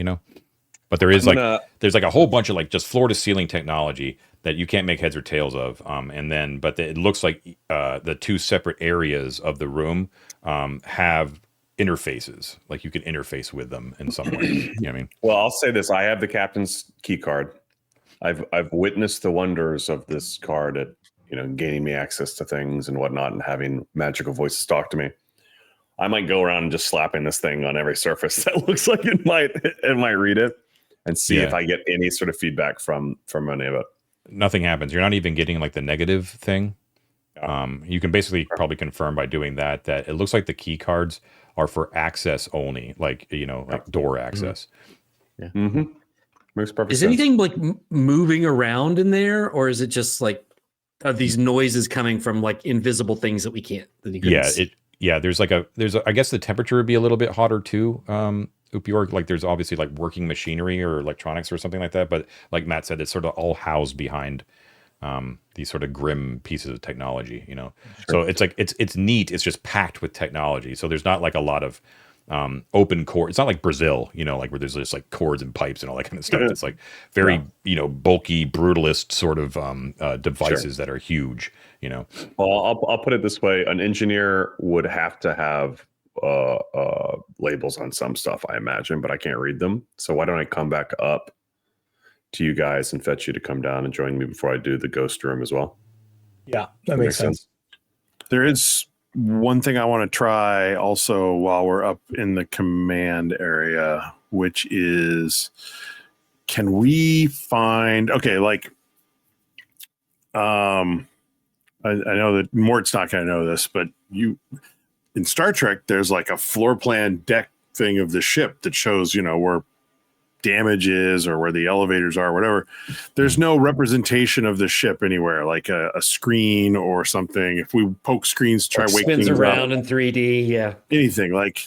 But there is there's like a whole bunch of like just floor to ceiling technology that you can't make heads or tails of. But it looks like the two separate areas of the room have interfaces, like you can interface with them in some way. You know what I mean? Well, I'll say this: I have the captain's key card. I've witnessed the wonders of this card at gaining me access to things and whatnot, and having magical voices talk to me. I might go around and just slapping this thing on every surface that looks like it might read it, and see if I get any sort of feedback from any of it. Nothing happens. You're not even getting like the negative thing. You can basically probably confirm by doing that it looks like the key cards are for access only, like like door access. Yeah. Mm-hmm. Makes perfect sense. Is anything like moving around in there, or is it just like are these noises coming from like invisible things that we can't? There's I guess the temperature would be a little bit hotter too. Upior, like there's obviously like working machinery or electronics or something like that, but like Matt said, it's sort of all housed behind these sort of grim pieces of technology, Sure. So it's like it's neat. It's just packed with technology. So there's not like a lot of open cord. It's not like Brazil, like where there's just like cords and pipes and all that kind of stuff. It's like very bulky, brutalist sort of devices that are huge. Well, I'll put it this way: an engineer would have to have labels on some stuff, I imagine, but I can't read them. So why don't I come back up to you guys and fetch you to come down and join me before I do the ghost room as well? Yeah, that makes sense. There is one thing I want to try also while we're up in the command area, which is, can we find, I know that Mort's not going to know this, but in Star Trek, there's like a floor plan deck thing of the ship that shows, where damage is or where the elevators are, whatever. There's no representation of the ship anywhere, like a screen or something. If we poke screens, try wake spins things around up, in 3D. Yeah. anything like.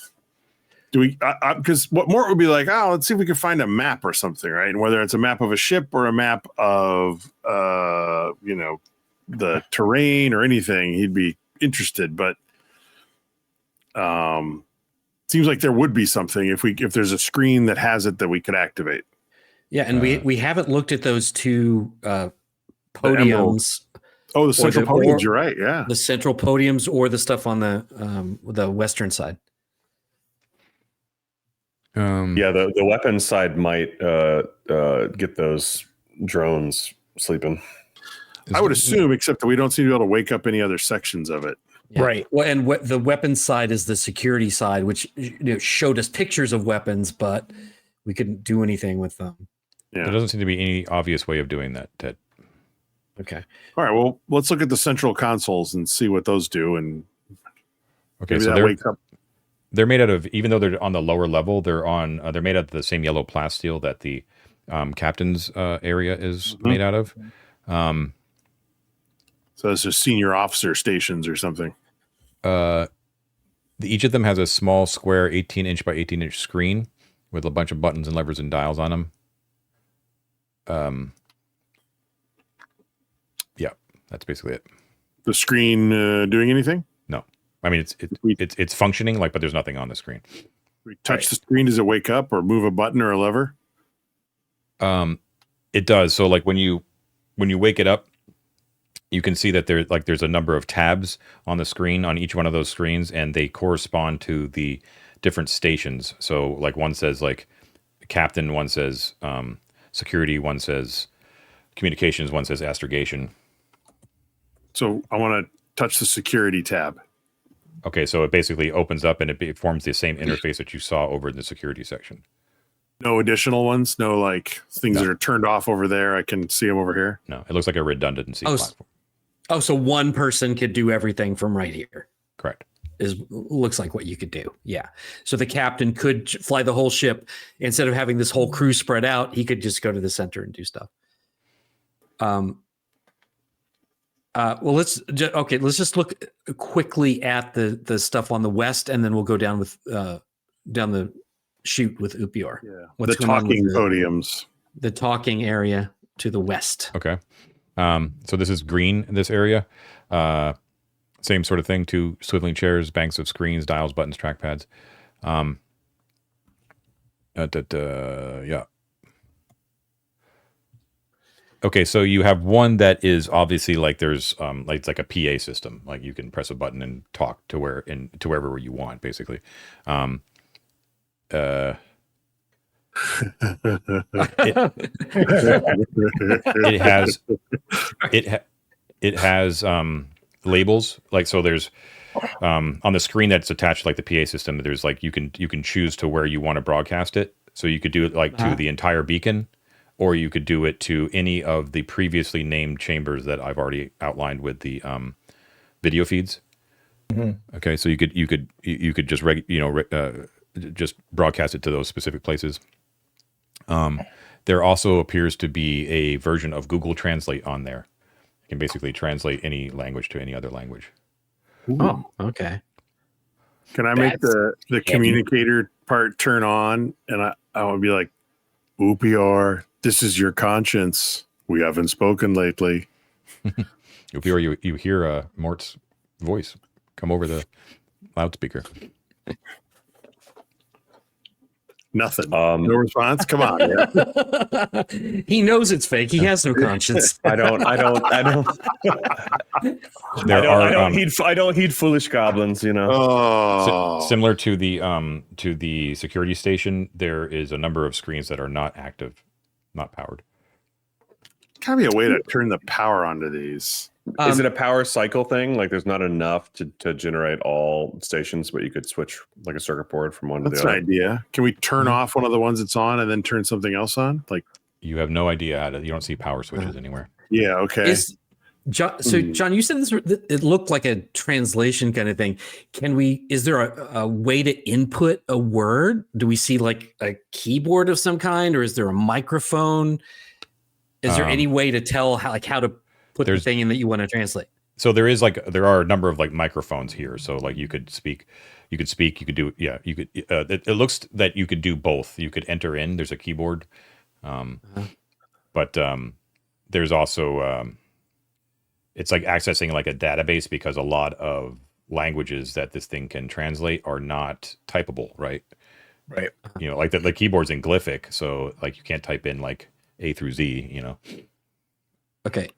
Do we? Because what Mort would be like? Oh, let's see if we can find a map or something, right? And whether it's a map of a ship or a map of, the terrain or anything, he'd be interested. But seems like there would be something if there's a screen that has it that we could activate. Yeah, and we haven't looked at those two The podiums. central podiums. You're right. Yeah, the central podiums or the stuff on the western side. The weapons side might get those drones sleeping. I would assume, except that we don't seem to be able to wake up any other sections of it. Yeah. Right. Well, and the weapons side is the security side, which showed us pictures of weapons, but we couldn't do anything with them. Yeah. There doesn't seem to be any obvious way of doing that, Ted. Okay. All right. Well, let's look at the central consoles and see what those do. And okay, so they're made out of, even though they're on the lower level, they're made out of the same yellow plasteel that the captain's area is made out of. So it's just senior officer stations or something. Each of them has a small square 18-inch by 18-inch screen with a bunch of buttons and levers and dials on them. Yeah, that's basically it. The screen doing anything? No, I mean it's functioning but there's nothing on the screen. We touch the screen, does it wake up or move a button or a lever? It does. So like when you wake it up, you can see that there's a number of tabs on the screen on each one of those screens, and they correspond to the different stations. So like one says like captain, one says security, one says communications, one says astrogation. So I want to touch the security tab. Okay, so it basically opens up and it forms the same interface that you saw over in the security section. No additional ones? No things that are turned off over there? I can see them over here? No, it looks like a redundancy platform. Oh, so one person could do everything from right here. Correct. Looks like what you could do. Yeah. So the captain could fly the whole ship. Instead of having this whole crew spread out, he could just go to the center and do stuff. Well, let's just look quickly at the stuff on the west, and then we'll go down with down the chute with Upior. Yeah. What's the talking podiums. The talking area to the west. Okay. So this is green in this area. Same sort of thing, 2 swiveling chairs, banks of screens, dials, buttons, trackpads. Yeah. Okay, so you have one that is obviously like there's it's like a PA system. Like you can press a button and talk to wherever you want, basically. It has labels, like, so there's on the screen that's attached to like the PA system, there's like you can choose to where you want to broadcast it. So you could do it like to the entire beacon, or you could do it to any of the previously named chambers that I've already outlined with the video feeds. Mm-hmm. Okay, so you could just just broadcast it to those specific places. There also appears to be a version of Google Translate on there. You can basically translate any language to any other language. Ooh. Oh, okay. Can I make the communicator part turn on? And I would be like, Upior, this is your conscience. We haven't spoken lately. Upior, you hear Mort's voice come over the loudspeaker. Nothing. No response. Come on. Yeah. He knows it's fake. He has no conscience. I don't heed foolish goblins, you know. Oh. Similar to the security station, there is a number of screens that are not active, not powered. Gotta be a way to turn the power onto these. Is it a power cycle thing? Like there's not enough to generate all stations, but you could switch like a circuit board from one to the other. That's an idea. Can we turn off one of the ones that's on and then turn something else on? Like you have no idea how to. You don't see power switches anywhere. Yeah. Okay. John, so John, you said this. It looked like a translation kind of thing. Is there a way to input a word? Do we see like a keyboard of some kind, or is there a microphone? Is there any way to tell how to put the thing in that you want to translate? So there are a number of like microphones here. So like you could speak, you could do, yeah, you could, it looks that you could do both. You could enter in, there's a keyboard. But there's also, it's like accessing like a database, because a lot of languages that this thing can translate are not typable, right? Right. You know, like the keyboard's in glyphic. So like you can't type in like A through Z, you know? Okay,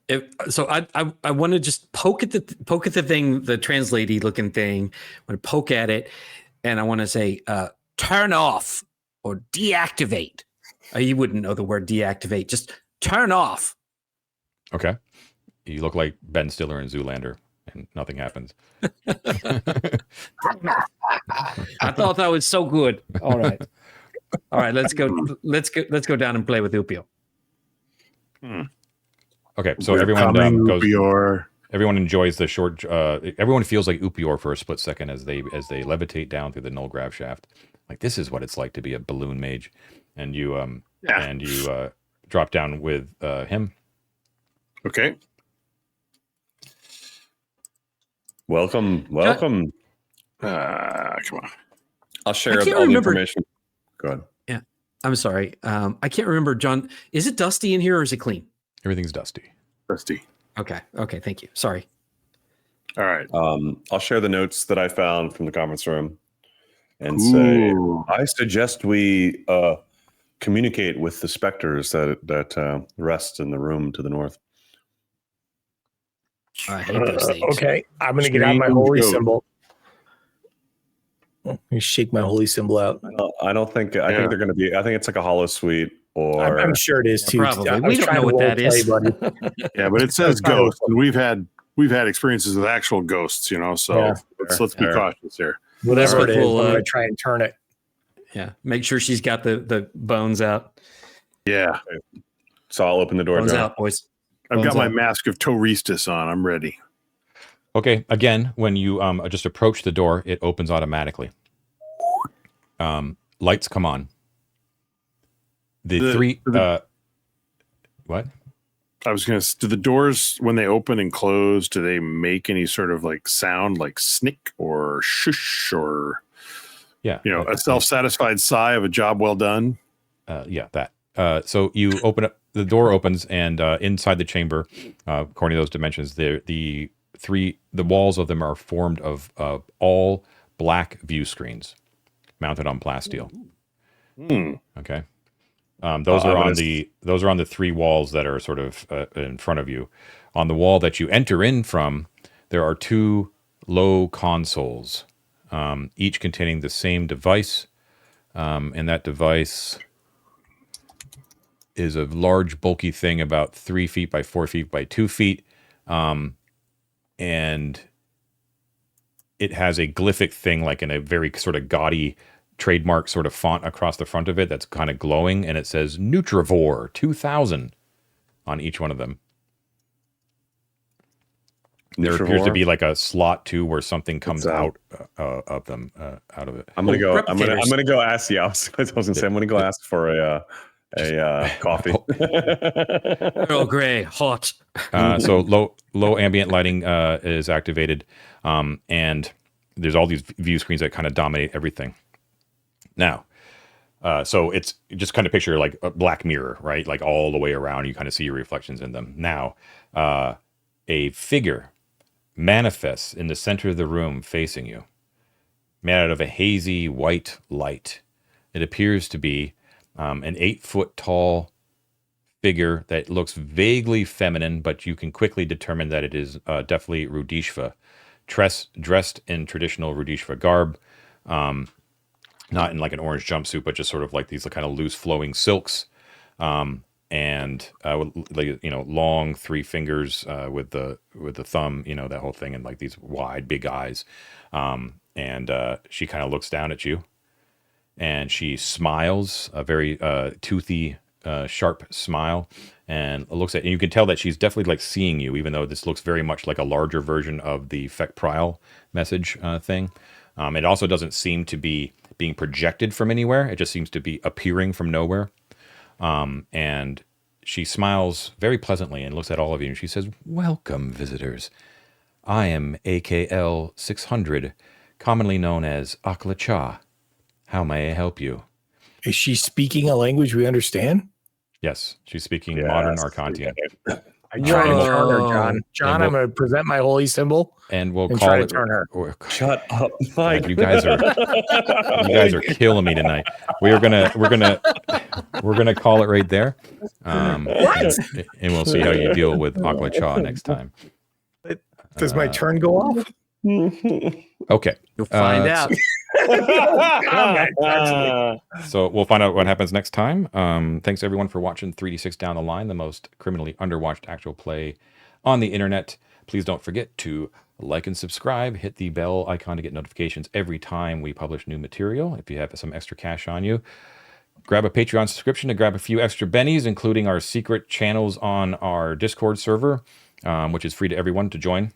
so I want to just poke at the thing, the translate-y looking thing. I want to poke at it, and I want to say, turn off or deactivate. You wouldn't know the word deactivate. Just turn off. Okay. You look like Ben Stiller in Zoolander, and nothing happens. I thought that was so good. All right. Let's go down and play with Upio. Okay, so everyone goes. Everyone enjoys the short. Everyone feels like Upior for a split second as they levitate down through the null grav shaft. Like, this is what it's like to be a balloon mage, and you drop down with him. Okay. Welcome. Come on. I'll share all the information. Go ahead. Yeah, I'm sorry. I can't remember, John. Is it dusty in here or is it clean? Everything's dusty. Okay. Thank you. Sorry. All right. I'll share the notes that I found from the conference room and say, I suggest we communicate with the specters that rest in the room to the north. I hate those things. Okay, I'm going to get out my holy symbol. Let me shake my holy symbol out. I don't think. I think they're going to be. I think it's like a hollow suite, or I'm sure it is too. Probably. We don't know what that is. Yeah, but it says ghost, and we've had experiences with actual ghosts, you know. So let's be cautious here. Whatever it is, I'm going to try and turn it. Yeah, make sure she's got the bones out. Yeah. So I'll open the door. Bones out, boys. I've got my mask of Toristus on. I'm ready. Okay. Again, when you just approach the door, it opens automatically. Lights come on. What? I was going to. Do the doors, when they open and close, do they make any sort of like sound, like snick or shush or, a self-satisfied sigh of a job well done? Yeah, that. So you open up. The door opens, and inside the chamber, according to those dimensions, the walls of them are formed of all black view screens mounted on plasteel. Okay, those are on the three walls that are sort of in front of you. On the wall that you enter in from, there are two low consoles, each containing the same device, and that device is a large, bulky thing about 3 feet by 4 feet by 2 feet. And it has a glyphic thing, like in a very sort of gaudy trademark sort of font across the front of it that's kind of glowing. And it says Nutrivore 2000 on each one of them. There appears to be like a slot too, where something comes out of them, out of it. I'm gonna go ask. Yeah, I was gonna say I'm gonna go ask for a coffee. Earl Grey, hot. So low ambient lighting is activated, and there's all these view screens that kind of dominate everything. Now, so it's just kind of picture like a black mirror, right? Like all the way around, you kind of see your reflections in them. Now, a figure manifests in the center of the room facing you, made out of a hazy white light. It appears to be an 8-foot tall figure that looks vaguely feminine, but you can quickly determine that it is definitely rudishva, dressed in traditional rudishva garb, not in like an orange jumpsuit, but just sort of like these kind of loose flowing silks, and long 3 fingers with the thumb, that whole thing, and like these wide big eyes, and she kind of looks down at you. And she smiles, a very toothy sharp smile, and looks at, and you can tell that she's definitely like seeing you, even though this looks very much like a larger version of the Feck Prial message thing. It also doesn't seem to be being projected from anywhere. It just seems to be appearing from nowhere. And she smiles very pleasantly and looks at all of you, and she says, "Welcome, visitors. I am AKL 600, commonly known as Akla Cha. How may I help you?" Is she speaking a language we understand? Yes, she's speaking modern Arcantian. I try to turn her, John. John, we'll, I'm going to present my holy symbol, and we'll try call to turn her. Shut up, Mike. God, you guys are killing me tonight. We're gonna call it right there. And we'll see how you deal with Akla Cha next time. Does my turn go off? Okay, You'll find out. So we'll find out what happens next time. Thanks everyone for watching 3D6 Down the Line, the most criminally underwatched actual play on the internet. Please don't forget to like and subscribe. Hit the bell icon to get notifications every time we publish new material. If you have some extra cash on you, grab a Patreon subscription to grab a few extra bennies, including our secret channels on our Discord server, which is free to everyone to join.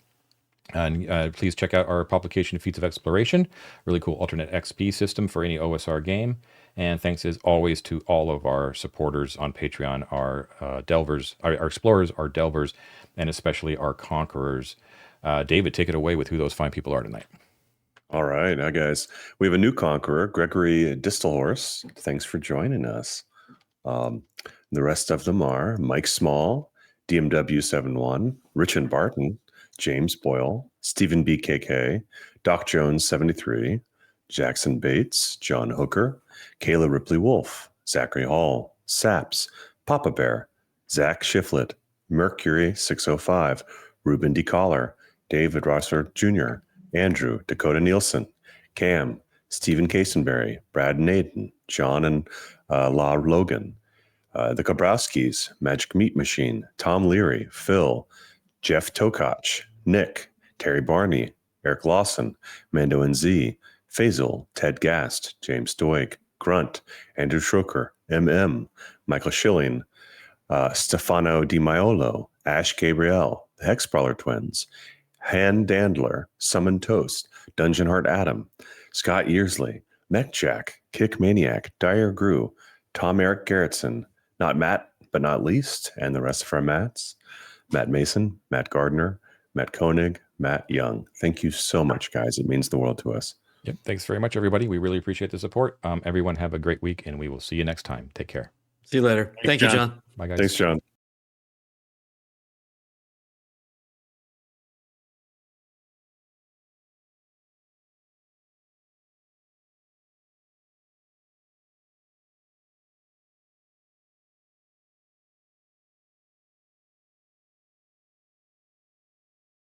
And please check out our publication, Feats of Exploration, really cool alternate XP system for any OSR game. And thanks as always to all of our supporters on Patreon, our delvers, our explorers, our delvers, and especially our conquerors. David, take it away with who those fine people are tonight. All right, now guys, we have a new conqueror, Gregory Distelhorse. Thanks for joining us. The rest of them are Mike Small, DMW71, Rich and Barton, James Boyle, Stephen BKK, Doc Jones 73, Jackson Bates, John Hooker, Kayla Ripley Wolf, Zachary Hall, Saps, Papa Bear, Zach Shiflett, Mercury 605, Ruben D. Collar, David Rosser Jr., Andrew, Dakota Nielsen, Cam, Stephen Casenberry, Brad Naden, John and La Logan, the Kabrowskis, Magic Meat Machine, Tom Leary, Phil, Jeff Tokach, Nick, Terry Barney, Eric Lawson, Mando and Z, Faisal, Ted Gast, James Doig, Grunt, Andrew Schroker, MM, Michael Schilling, Stefano Di Maiolo, Ash Gabriel, the Hexbrawler Twins, Han Dandler, Summon Toast, Dungeon Heart Adam, Scott Yearsley, Mech Jack, Kick Maniac, Dyer Grew, Tom Eric Garrettson, not Matt, but not least, and the rest of our Matts, Matt Mason, Matt Gardner, Matt Koenig, Matt Young. Thank you so much, guys. It means the world to us. Yep. Thanks very much, everybody. We really appreciate the support. Everyone have a great week, and we will see you next time. Take care. See you later. Thank you, John. Bye, guys. Thanks, John.